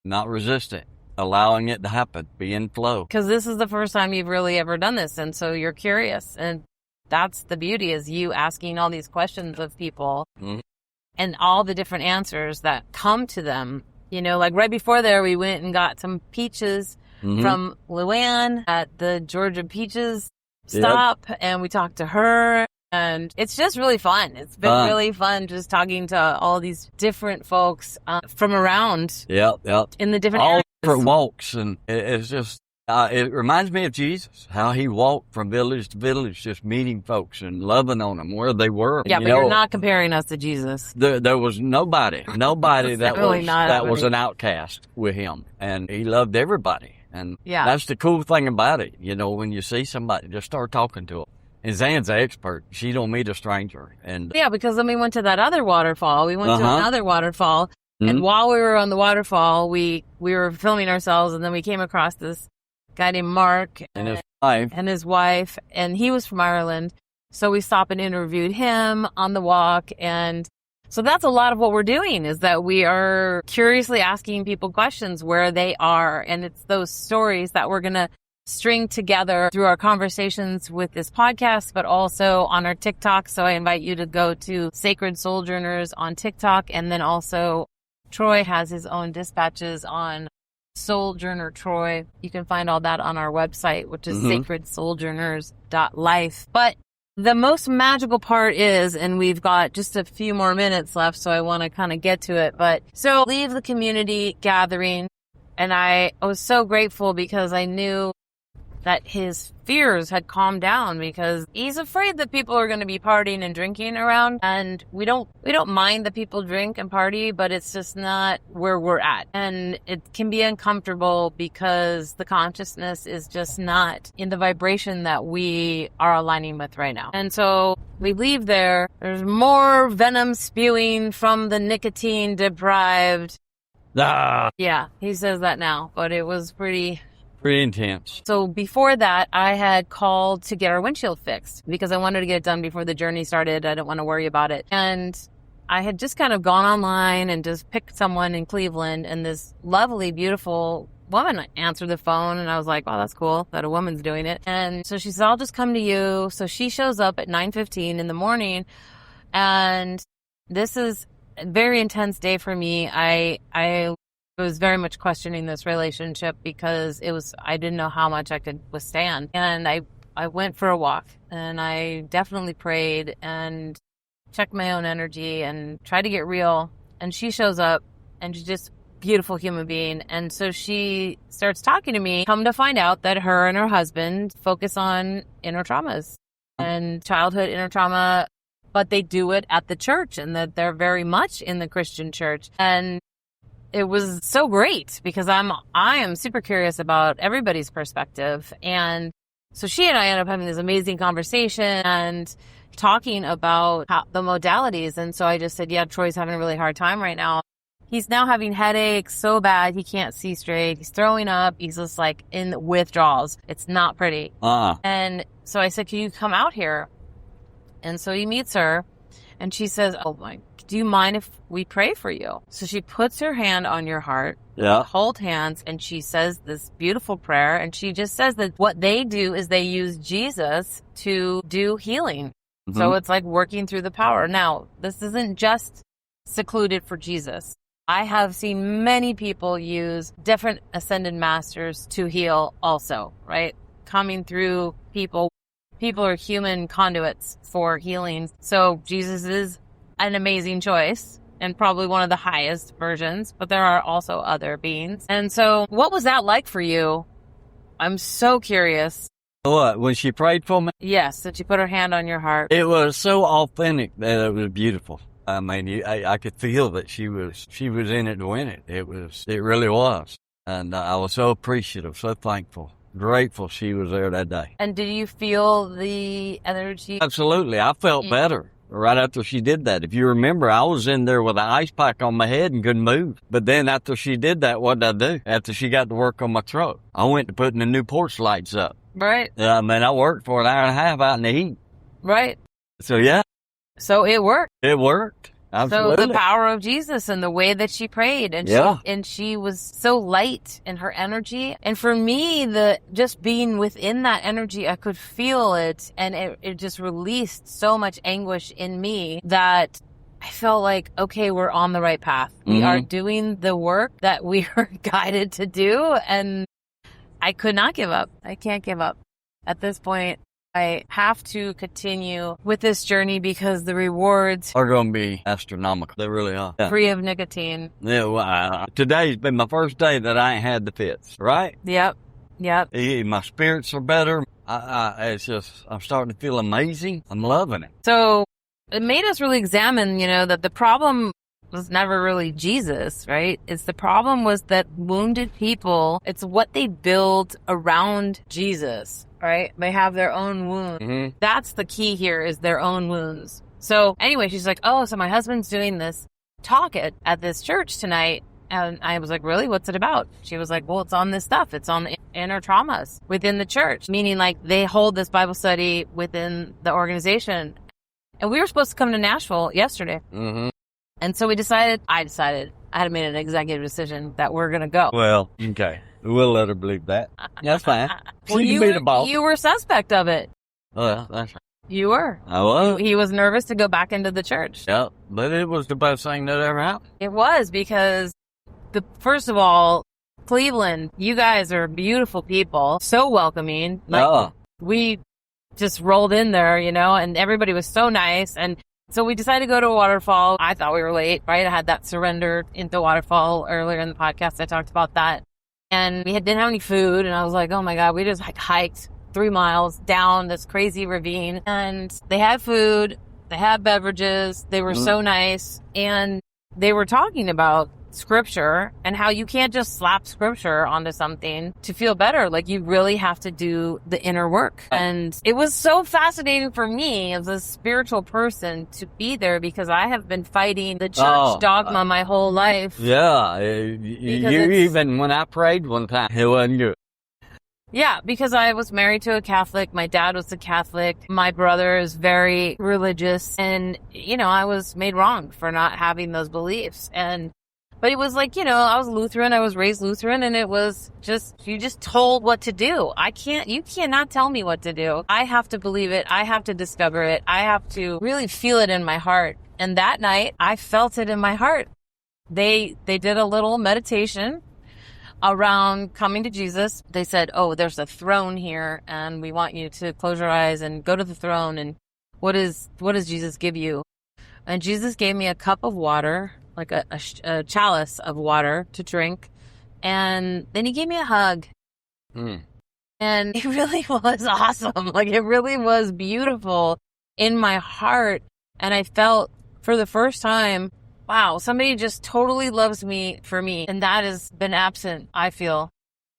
Not resistant. Allowing it to happen, be in flow.
Because this is the first time you've really ever done this, and so you're curious, and that's the beauty, is you asking all these questions of people and all the different answers that come to them. Right before there, we went and got some peaches from Luann at the Georgia Peaches stop, and we talked to her. And it's just really fun. It's been really fun just talking to all these different folks from around in the different areas.
Different walks, and it's just it reminds me of Jesus, how he walked from village to village, just meeting folks and loving on them where they were.
Yeah, but you're not comparing us to Jesus.
There was nobody that was an outcast with him, and he loved everybody. And that's the cool thing about it. When you see somebody, just start talking to them. And Zan's an expert. She don't meet a stranger. And
because then we went to that other waterfall. We went to another waterfall. And while we were on the waterfall, we were filming ourselves, and then we came across this guy named Mark
and his wife,
and he was from Ireland. So we stopped and interviewed him on the walk. And so that's a lot of what we're doing, is that we are curiously asking people questions where they are. And it's those stories that we're going to string together through our conversations with this podcast, but also on our TikTok. So I invite you to go to Sacred Souljourners on TikTok, and then also Troy has his own dispatches on Souljourner Troy. You can find all that on our website, which is sacredsouljourners.life. But the most magical part is, and we've got just a few more minutes left, so I want to kind of get to it. But so leave the community gathering, and I was so grateful because I knew that his fears had calmed down, because he's afraid that people are going to be partying and drinking around. And we don't mind that people drink and party, but it's just not where we're at. And it can be uncomfortable because the consciousness is just not in the vibration that we are aligning with right now. And so we leave there. There's more venom spewing from the nicotine deprived. Yeah, he says that now, but it was pretty
intense.
So before that, I had called to get our windshield fixed because I wanted to get it done before the journey started. I didn't want to worry about it. And I had just kind of gone online and just picked someone in Cleveland, and this lovely, beautiful woman answered the phone, and I was like, wow, that's cool that a woman's doing it. And so she said, I'll just come to you. So she shows up at 9:15 in the morning, and this is a very intense day for me. I was very much questioning this relationship because I didn't know how much I could withstand. And I went for a walk, and I definitely prayed and checked my own energy and tried to get real. And she shows up, and she's just a beautiful human being. And so she starts talking to me, come to find out that her and her husband focus on inner traumas and childhood inner trauma, but they do it at the church, and that they're very much in the Christian church. And it was so great because I am super curious about everybody's perspective. And so she and I ended up having this amazing conversation and talking about the modalities. And so I just said, yeah, Troy's having a really hard time right now. He's now having headaches so bad he can't see straight. He's throwing up. He's just like in withdrawals. It's not pretty. And so I said, can you come out here? And so he meets her and she says, oh my, do you mind if we pray for you? So she puts her hand on your heart.
Yeah.
Hold hands, and she says this beautiful prayer. And she just says that what they do is they use Jesus to do healing. Mm-hmm. So it's like working through the power. Now, this isn't just secluded for Jesus. I have seen many people use different ascended masters to heal also, right? Coming through people. People are human conduits for healing. So Jesus is an amazing choice and probably one of the highest versions, but there are also other beings. And so what was that like for you? I'm so curious.
What, when she prayed for me?
Yes, that she put her hand on your heart.
It was so authentic that it was beautiful. I mean, I could feel that she was in it to win it. It really was. And I was so appreciative, so thankful, grateful she was there that day.
And did you feel the energy?
Absolutely. I felt better right after she did that. If you remember, I was in there with an ice pack on my head and couldn't move. But then after she did that, what did I do? After she got to work on my throat, I went to putting the new porch lights up.
Right.
I mean, I worked for an hour and a half out in the heat.
Right.
So, yeah.
So it worked.
It worked. Absolutely.
So the power of Jesus and the way that she prayed, and she was so light in her energy. And for me, just being within that energy, I could feel it, and it just released so much anguish in me that I felt like, okay, we're on the right path. We are doing the work that we are guided to do, and I could not give up. I can't give up. At this point, I have to continue with this journey because the rewards
are going to be astronomical. They really are. Yeah.
Free of nicotine.
Yeah, well, today's been my first day that I ain't had the fits, right?
Yep.
My spirits are better. I'm starting to feel amazing. I'm loving it.
So it made us really examine, that the problem was never really Jesus, right? The problem was that wounded people, it's what they build around Jesus. Right? They have their own wounds. Mm-hmm. That's the key here, is their own wounds. So anyway, she's like, oh, so my husband's doing this talk at this church tonight. And I was like, really? What's it about? She was like, well, it's on this stuff. It's on the inner traumas within the church, meaning like they hold this Bible study within the organization. And we were supposed to come to Nashville yesterday. Mm-hmm. And so I had made an executive decision that we're going to go.
Well, okay. We'll let her believe that. That's fine.
Well,
she can be the boss.
You were suspect of it.
Oh, yeah, that's right.
You were.
I was.
He was nervous to go back into the church.
Yeah, but it was the best thing that ever happened.
It was, because first of all, Cleveland, you guys are beautiful people. So welcoming. We just rolled in there, and everybody was so nice. And so we decided to go to a waterfall. I thought we were late, right? I had that surrender into waterfall earlier in the podcast. I talked about that. And we didn't have any food. And I was like, oh my God, we just hiked 3 miles down this crazy ravine. And they had food. They had beverages. They were so nice. And they were talking about scripture and how you can't just slap scripture onto something to feel better. Like, you really have to do the inner work. And it was so fascinating for me as a spiritual person to be there, because I have been fighting the church dogma my whole life.
Yeah. Even when I prayed one time, it wasn't good.
Yeah, because I was married to a Catholic. My dad was a Catholic. My brother is very religious. And, I was made wrong for not having those beliefs. But it was like, I was Lutheran. I was raised Lutheran, and it was you just told what to do. You cannot tell me what to do. I have to believe it. I have to discover it. I have to really feel it in my heart. And that night, I felt it in my heart. They did a little meditation around coming to Jesus. They said, oh, there's a throne here, and we want you to close your eyes and go to the throne. And what does Jesus give you? And Jesus gave me a cup of water, like a chalice of water to drink. And then he gave me a hug. And it really was awesome. Like, it really was beautiful in my heart. And I felt for the first time wow, somebody just totally loves me for me. And that has been absent, I feel,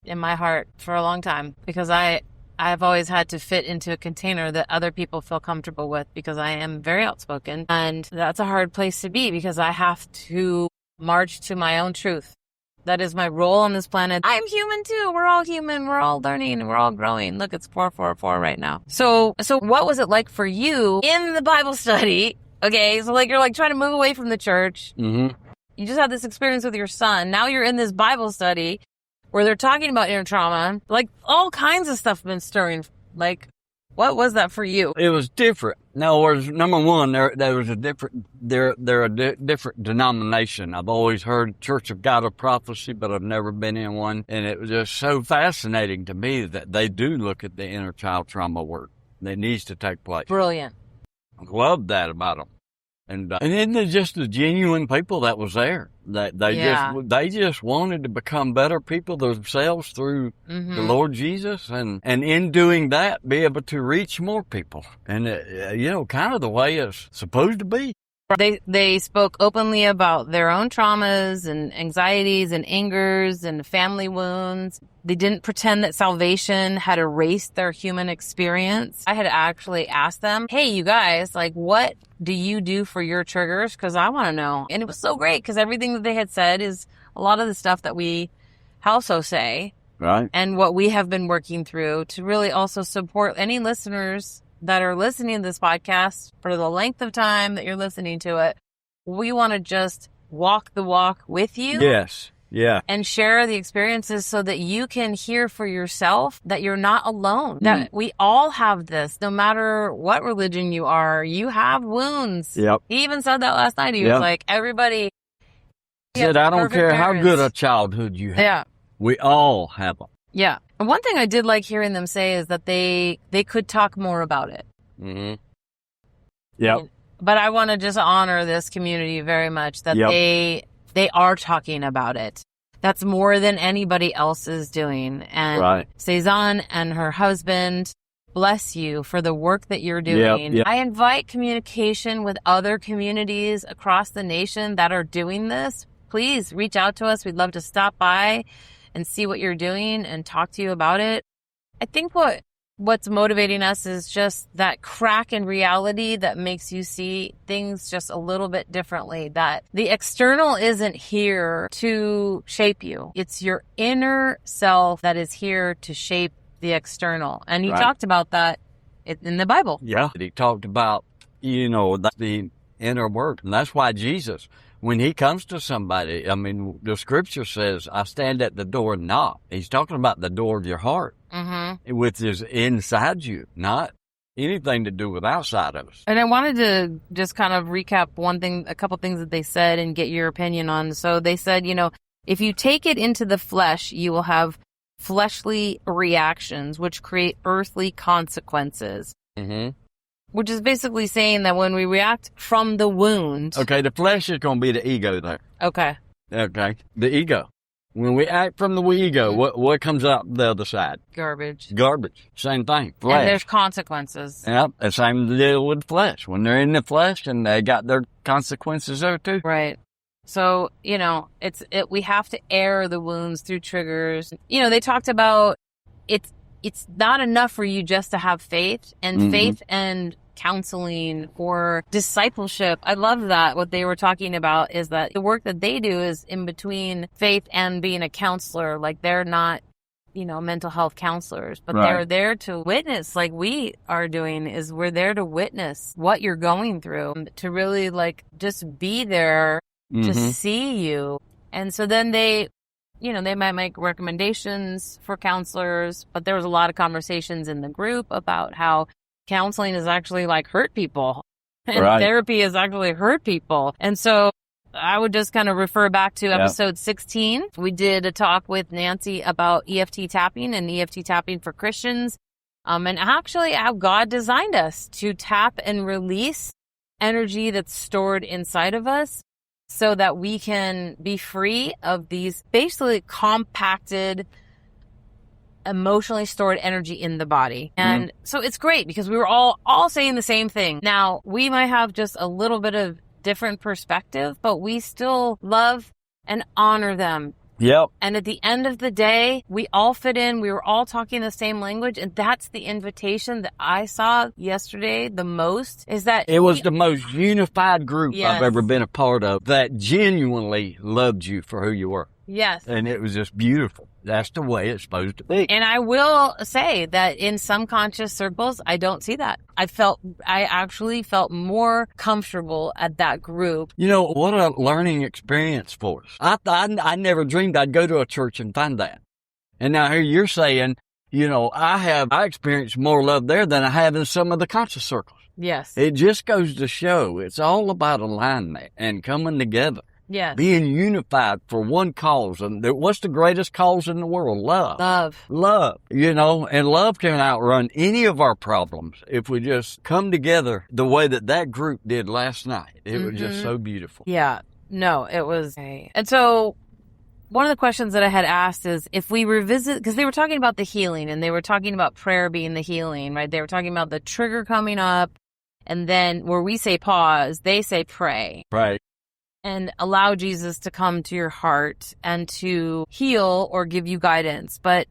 in my heart for a long time, because I've always had to fit into a container that other people feel comfortable with, because I am very outspoken. And that's a hard place to be, because I have to march to my own truth. That is my role on this planet. I'm human too. We're all human. We're all learning. We're all growing. Look, it's 444 right now. So what was it like for you in the Bible study? Okay, so like you're like trying to move away from the church.
Mm-hmm.
You just had this experience with your son. Now you're in this Bible study where they're talking about inner trauma. Like all kinds of stuff been stirring. Like, what was that for you?
It was different. No, words. Number one, there was a different. They're a different denomination. I've always heard Church of God of Prophecy, but I've never been in one. And it was just so fascinating to me that they do look at the inner child trauma work that needs to take place.
Brilliant.
I love that about them. And then there's just the genuine people that was there. That they just wanted to become better people themselves through the Lord Jesus, and in doing that, be able to reach more people. And kind of the way it's supposed to be.
They spoke openly about their own traumas and anxieties and angers and family wounds. They didn't pretend that salvation had erased their human experience. I had actually asked them, hey, you guys, like, what do you do for your triggers? Because I want to know. And it was so great, because everything that they had said is a lot of the stuff that we also say.
Right.
And what we have been working through to really also support any listeners that are listening to this podcast for the length of time that you're listening to it. We want to just walk the walk with you.
Yes. Yeah.
And share the experiences so that you can hear for yourself that you're not alone. That we all have this, no matter what religion you are, you have wounds.
Yep.
He even said that last night. He was like, everybody.
He said, I don't care how good a childhood you have.
Yeah.
We all have them.
Yeah. And one thing I did like hearing them say is that they could talk more about it.
Mm-hmm. Yep.
But I want to just honor this community very much, that they are talking about it. That's more than anybody else is doing. And Cezanne and her husband, bless you for the work that you're doing.
Yep.
I invite communication with other communities across the nation that are doing this. Please reach out to us. We'd love to stop by and see what you're doing and talk to you about it. I think what's motivating us is just that crack in reality that makes you see things just a little bit differently, that the external isn't here to shape you. It's your inner self that is here to shape the external. And he talked about that in the Bible.
Yeah. He talked about, the inner work. And that's why Jesus, when he comes to somebody, I mean, the scripture says, I stand at the door and knock. He's talking about the door of your heart, which is inside you, not anything to do with outside of us.
And I wanted to just kind of recap a couple things that they said and get your opinion on. So they said, if you take it into the flesh, you will have fleshly reactions, which create earthly consequences. Mm-hmm. Which is basically saying that when we react from the wound.
Okay, the flesh is going to be the ego there.
Okay.
The ego. When we act from the ego, what comes out the other side?
Garbage.
Same thing. Flesh.
And there's consequences.
Yep, the same deal with flesh. When they're in the flesh, and they got their consequences there too.
Right. So, we have to air the wounds through triggers. They talked about it's not enough for you just to have faith, and faith and counseling or discipleship. I love that. What they were talking about is that the work that they do is in between faith and being a counselor. Like, they're not, mental health counselors, but they're there to witness, like we are doing, is we're there to witness what you're going through, to really just be there to see you. And so then they might make recommendations for counselors, but there was a lot of conversations in the group about how counseling is actually hurt people, and therapy is actually hurt people. And so I would just kind of refer back to episode 16. We did a talk with Nancy about EFT tapping and EFT tapping for Christians, and actually how God designed us to tap and release energy that's stored inside of us, so that we can be free of these basically compacted, emotionally stored energy in the body. And so it's great because we were all saying the same thing. Now, we might have just a little bit of different perspective, but we still love and honor them.
Yep.
And at the end of the day, we all fit in. We were all talking the same language. And that's the invitation that I saw yesterday the most, is that
it was the most unified group
Yes.
I've ever been a part of that genuinely loved you for who you were.
Yes.
And it was just beautiful. That's the way it's supposed to be.
And I will say that in some conscious circles, I don't see that. I actually felt more comfortable at that group.
You know, what a learning experience for us. I never dreamed I'd go to a church and find that. And now here you're saying, you know, I experienced more love there than I have in some of the conscious circles.
Yes.
It just goes to show it's all about alignment and coming together.
Yes.
Being unified for one cause. And what's the greatest cause in the world? Love. Love. You know, and love can outrun any of our problems if we just come together the way that group did last night. It was just so beautiful.
Yeah. No, it was. And so one of the questions that I had asked is if we revisit, because they were talking about the healing and they were talking about prayer being the healing, right? They were talking about the trigger coming up, and then where we say pause, they say pray.
Right.
And allow Jesus to come to your heart and to heal or give you guidance. But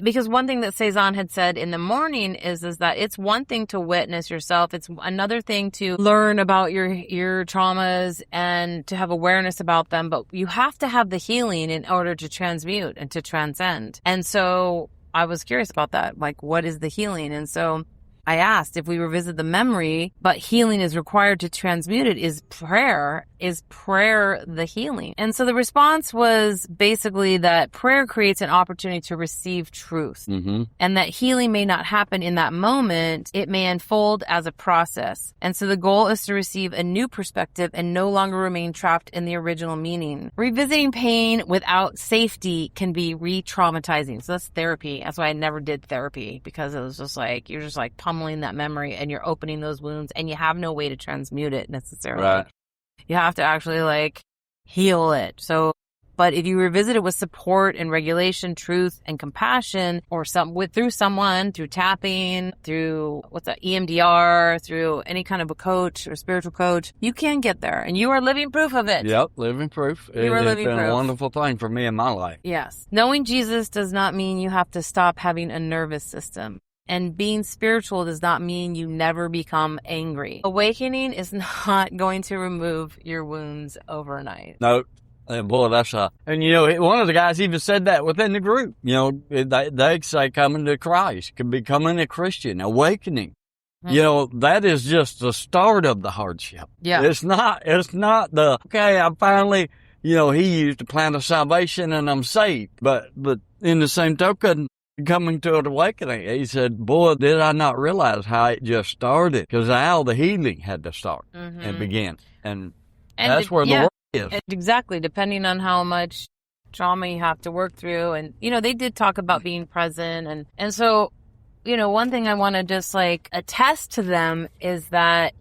because one thing that Cezanne had said in the morning is that it's one thing to witness yourself. It's another thing to learn about your traumas and to have awareness about them. But you have to have the healing in order to transmute and to transcend. And so I was curious about that. Like, what is the healing? And so I asked if we revisit the memory, but healing is required to transmute it. Is prayer the healing? And so the response was basically that prayer creates an opportunity to receive truth, and that healing may not happen in that moment. It may unfold as a process. And so the goal is to receive a new perspective and no longer remain trapped in the original meaning. Revisiting pain without safety can be re-traumatizing. So that's therapy. That's why I never did therapy, because it was just like, you're just like pummeling that memory and you're opening those wounds and you have no way to transmute it necessarily.
Right.
You have to actually like heal it. So, but if you revisit it with support and regulation, truth and compassion, or through someone, through tapping, through EMDR, through any kind of a coach or spiritual coach, you can get there, and you are living proof of it.
Yep, living proof.
You are living
It's been
proof.
a wonderful thing for me in my life.
Yes. Knowing Jesus does not mean you have to stop having a nervous system. And being spiritual does not mean you never become angry. Awakening is not going to remove your wounds overnight.
No. And boy, and you know, one of the guys even said that within the group. You know, they say coming to Christ, can becoming a Christian, awakening. You know, that is just the start of the hardship.
Yeah.
It's not okay, I'm finally, you know, he used the plan of salvation and I'm saved. But in the same token, coming to an awakening, he said, boy, did I not realize how it just started, because how the healing had to start and begin. And that's where the work is.
Exactly, depending on how much trauma you have to work through. And, you know, they did talk about being present. And so, you know, one thing I want to just like attest to them is that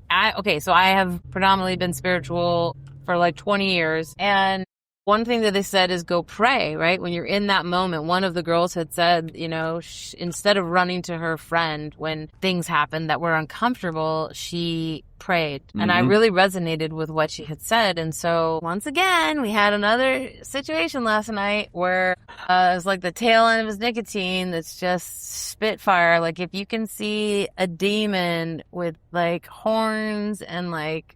so I have predominantly been spiritual for like 20 years. And one thing that they said is go pray, right? When you're in that moment, one of the girls had said, you know, instead of running to her friend when things happened that were uncomfortable, she prayed. And I really resonated with what she had said. And so once again, we had another situation last night where it was like the tail end of his nicotine that's just spitfire. Like if you can see a demon with like horns and like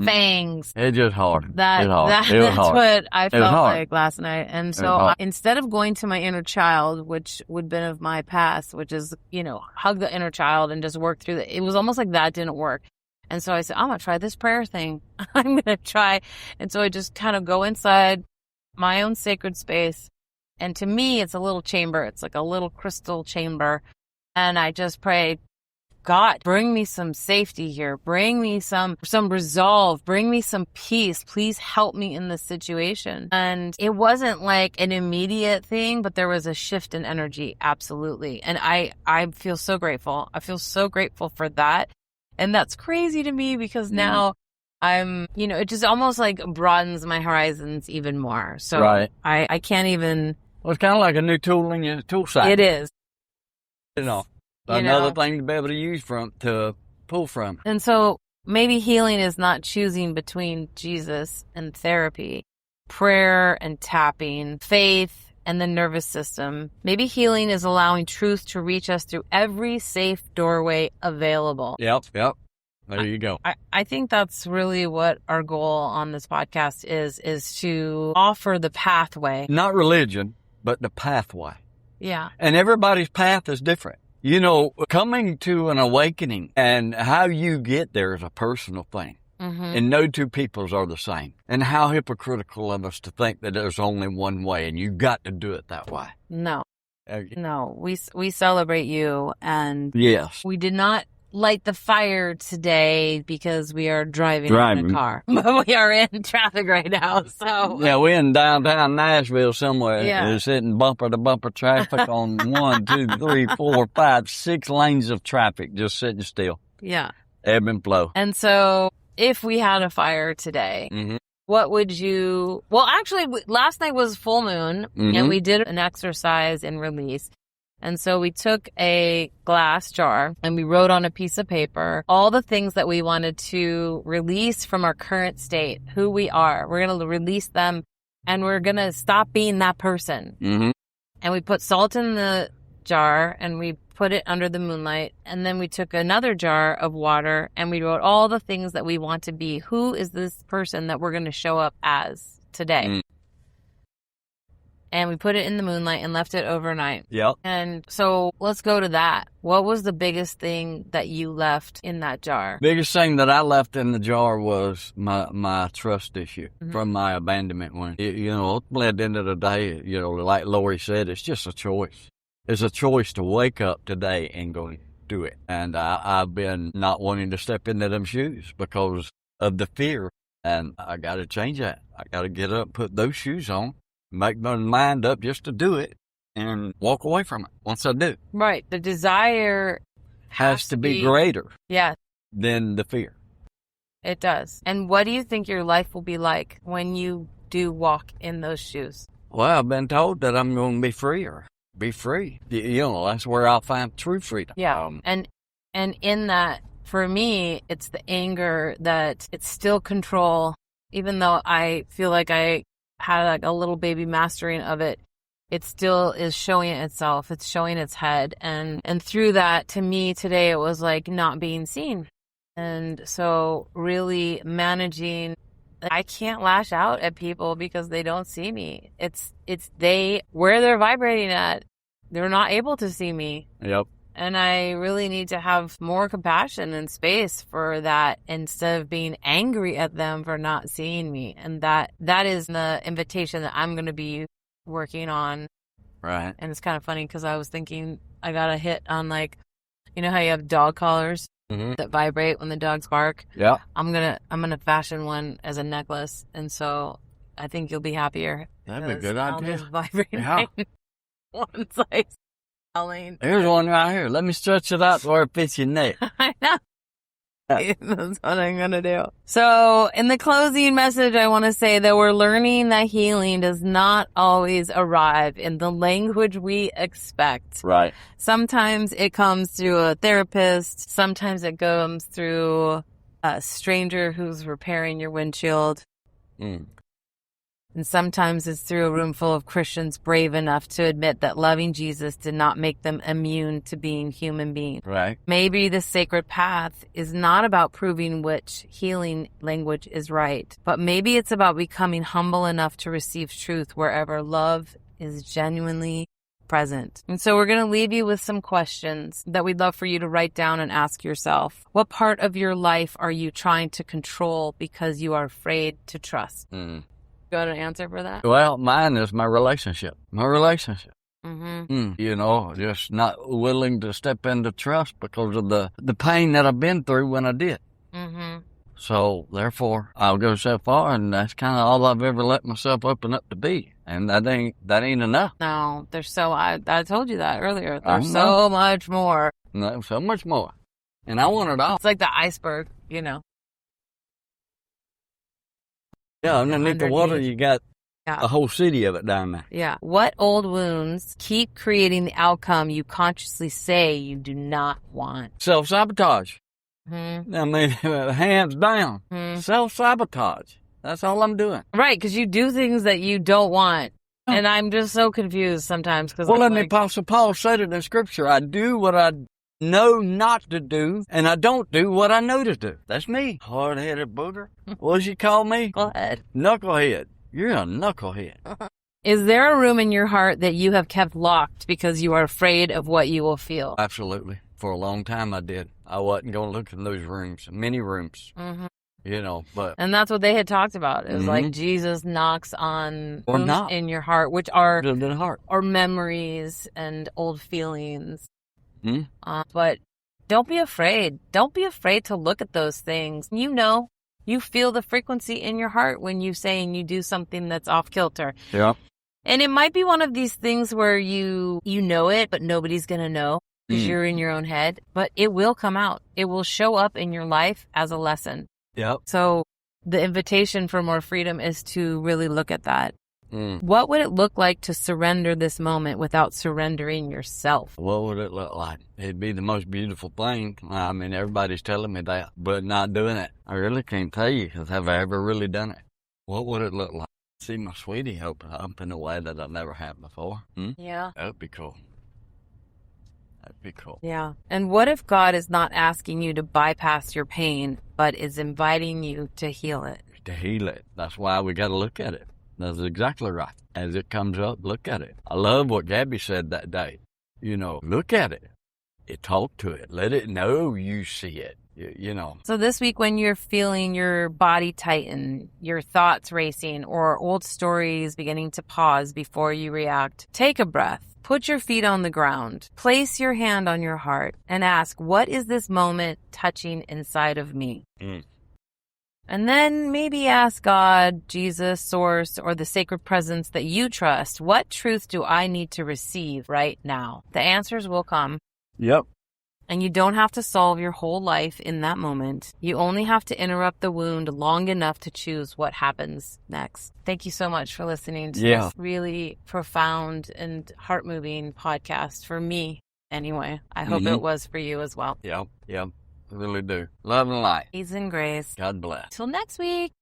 fangs.
It's just hard.
That's what I felt like last night. And so instead of going to my inner child, which would have been of my past, which is, you know, hug the inner child and just work through it was almost like that didn't work. And so I said, I'm going to try this prayer thing. I'm going to try. And so I just kind of go inside my own sacred space. And to me, it's a little chamber. It's like a little crystal chamber. And I just pray, God, bring me some safety here. Bring me some resolve. Bring me some peace. Please help me in this situation. And it wasn't like an immediate thing, but there was a shift in energy. Absolutely. And I feel so grateful. I feel so grateful for that. And that's crazy to me because now I'm, you know, it just almost like broadens my horizons even more. So
right.
I can't even.
Well, it's kind of like a new tool in your tool set.
It is.
You know. Another thing to be able to use to pull from.
And so maybe healing is not choosing between Jesus and therapy, prayer and tapping, faith and the nervous system. Maybe healing is allowing truth to reach us through every safe doorway available.
Yep. There you go.
I think that's really what our goal on this podcast is to offer the pathway.
Not religion, but the pathway.
Yeah.
And everybody's path is different. You know, coming to an awakening and how you get there is a personal thing.
Mm-hmm.
And no two peoples are the same. And how hypocritical of us to think that there's only one way and you got to do it that way.
No, we celebrate you, and
yes,
we did not light the fire today because we are driving in a car. But we are in traffic right now, so.
Yeah, we're in downtown Nashville somewhere.
Yeah.
It's hitting bumper-to-bumper traffic on 1, 2, 3, 4, 5, 6 lanes of traffic just sitting still.
Yeah.
Ebb and flow.
And so if we had a fire today,
Mm-hmm.
what would you... Well, actually, last night was full moon,
Mm-hmm.
and we did an exercise in release. And so we took a glass jar and we wrote on a piece of paper all the things that we wanted to release from our current state, who we are. We're going to release them, and we're going to stop being that person.
Mm-hmm.
And we put salt in the jar and we put it under the moonlight. And then we took another jar of water and we wrote all the things that we want to be. Who is this person that we're going to show up as today?
Mm.
And we put it in the moonlight and left it overnight.
Yep.
And so let's go to that. What was the biggest thing that you left in that jar?
Biggest thing that I left in the jar was my trust issue
Mm-hmm.
from my abandonment one. You know, ultimately at the end of the day, you know, like Lori said, it's just a choice. It's a choice to wake up today and go do it. And I've been not wanting to step into them shoes because of the fear. And I got to change that. I got to get up, put those shoes on, make my mind up just to do it, and walk away from it once I do.
Right. The desire
Has to be greater
Yeah,
than the fear.
it does. And what do you think your life will be like when you do walk in those shoes?
Well, I've been told that I'm going to be freer. Be free. You know, that's where I'll find true freedom.
Yeah. And in that, for me, it's the anger that it's still control. Even though I feel like I had like a little baby mastering of it, it still is showing itself. It's showing its head. And through that, to me today, it was like not being seen. And so really managing, I can't lash out at people because they don't see me. It's where they're vibrating at, they're not able to see me.
Yep.
And I really need to have more compassion and space for that instead of being angry at them for not seeing me. And that is the invitation that I'm going to be working on.
Right.
And it's kind of funny because I was thinking I got a hit on, like, you know how you have dog collars
Mm-hmm.
that vibrate when the dogs bark?
Yeah.
I'm gonna fashion one as a necklace, and so I think you'll be happier.
That'd be a
because
good
I'll
idea.
just vibrate
Yeah.
once I selling.
Here's one right here. Let me stretch it out where it fits your neck.
I know. That's what I'm going to do. So in the closing message, I want to say that we're learning that healing does not always arrive in the language we expect.
Right.
Sometimes it comes through a therapist. Sometimes it comes through a stranger who's repairing your windshield.
Mm.
And sometimes it's through a room full of Christians brave enough to admit that loving Jesus did not make them immune to being human beings.
Right.
Maybe the sacred path is not about proving which healing language is right, but maybe it's about becoming humble enough to receive truth wherever love is genuinely present. And so we're going to leave you with some questions that we'd love for you to write down and ask yourself. What part of your life are you trying to control because you are afraid to trust?
Mm.
Got an answer for that?
Well, mine is my relationship. My relationship.
Mm-hmm.
You know, just not willing to step into trust because of the pain that I've been through when I did.
Mm-hmm.
So, therefore, I'll go so far, and that's kind of all I've ever let myself open up to be. And that ain't enough.
No, there's I told you that earlier.
I
There's
know.
so much more.
No, so much more. And I want it all.
It's like the iceberg, you know.
Yeah, underneath the water, you got
Yeah.
a whole city of it down there.
Yeah. What old wounds keep creating the outcome you consciously say you do not want?
Self-sabotage.
Mm-hmm.
I mean, hands down, self-sabotage. That's all I'm doing.
Right, because you do things that you don't want. And I'm just so confused sometimes.
Well, and the Apostle Paul said it in Scripture, I do what I know not to do, and I don't do what I know to do. That's me. Hard-headed booger. What did you call me?
Go ahead.
Knucklehead. You're a knucklehead.
Is there a room in your heart that you have kept locked because you are afraid of what you will feel?
Absolutely. For a long time I did. I wasn't going to look in those rooms, many rooms.
Mm-hmm.
You know, but...
And that's what they had talked about. It was like Jesus knocks on
Or
rooms
not.
in your heart, which are
the heart.
or memories and old feelings.
Hmm?
But don't be afraid. Don't be afraid to look at those things. You feel the frequency in your heart when you say and you do something that's off kilter.
Yeah.
And it might be one of these things where you know it, but nobody's going to know because you're in your own head. But it will come out. It will show up in your life as a lesson.
Yep.
So the invitation for more freedom is to really look at that.
Mm.
What would it look like to surrender this moment without surrendering yourself?
What would it look like? It'd be the most beautiful thing. I mean, everybody's telling me that, but not doing it. I really can't tell you because have I ever really done it? What would it look like? See my sweetie open up in a way that I never have before.
Yeah.
That would be cool. That'd be cool.
Yeah. And what if God is not asking you to bypass your pain, but is inviting you to heal it?
To heal it. That's why we got to look at it. That's exactly right. As it comes up, look at it. I love what Gabby said that day. You know, look at it. Talk to it. Let it know you see it. You know.
So this week when you're feeling your body tighten, your thoughts racing, or old stories beginning to pause before you react, take a breath. Put your feet on the ground. Place your hand on your heart and ask, what is this moment touching inside of me? And then maybe ask God, Jesus, Source, or the sacred presence that you trust, what truth do I need to receive right now? The answers will come.
Yep.
And you don't have to solve your whole life in that moment. You only have to interrupt the wound long enough to choose what happens next. Thank you so much for listening to this really profound and heart-moving podcast for me, anyway. I hope it was for you as well.
Yep. I really do. Love and light.
Peace and grace.
God bless.
Till next week.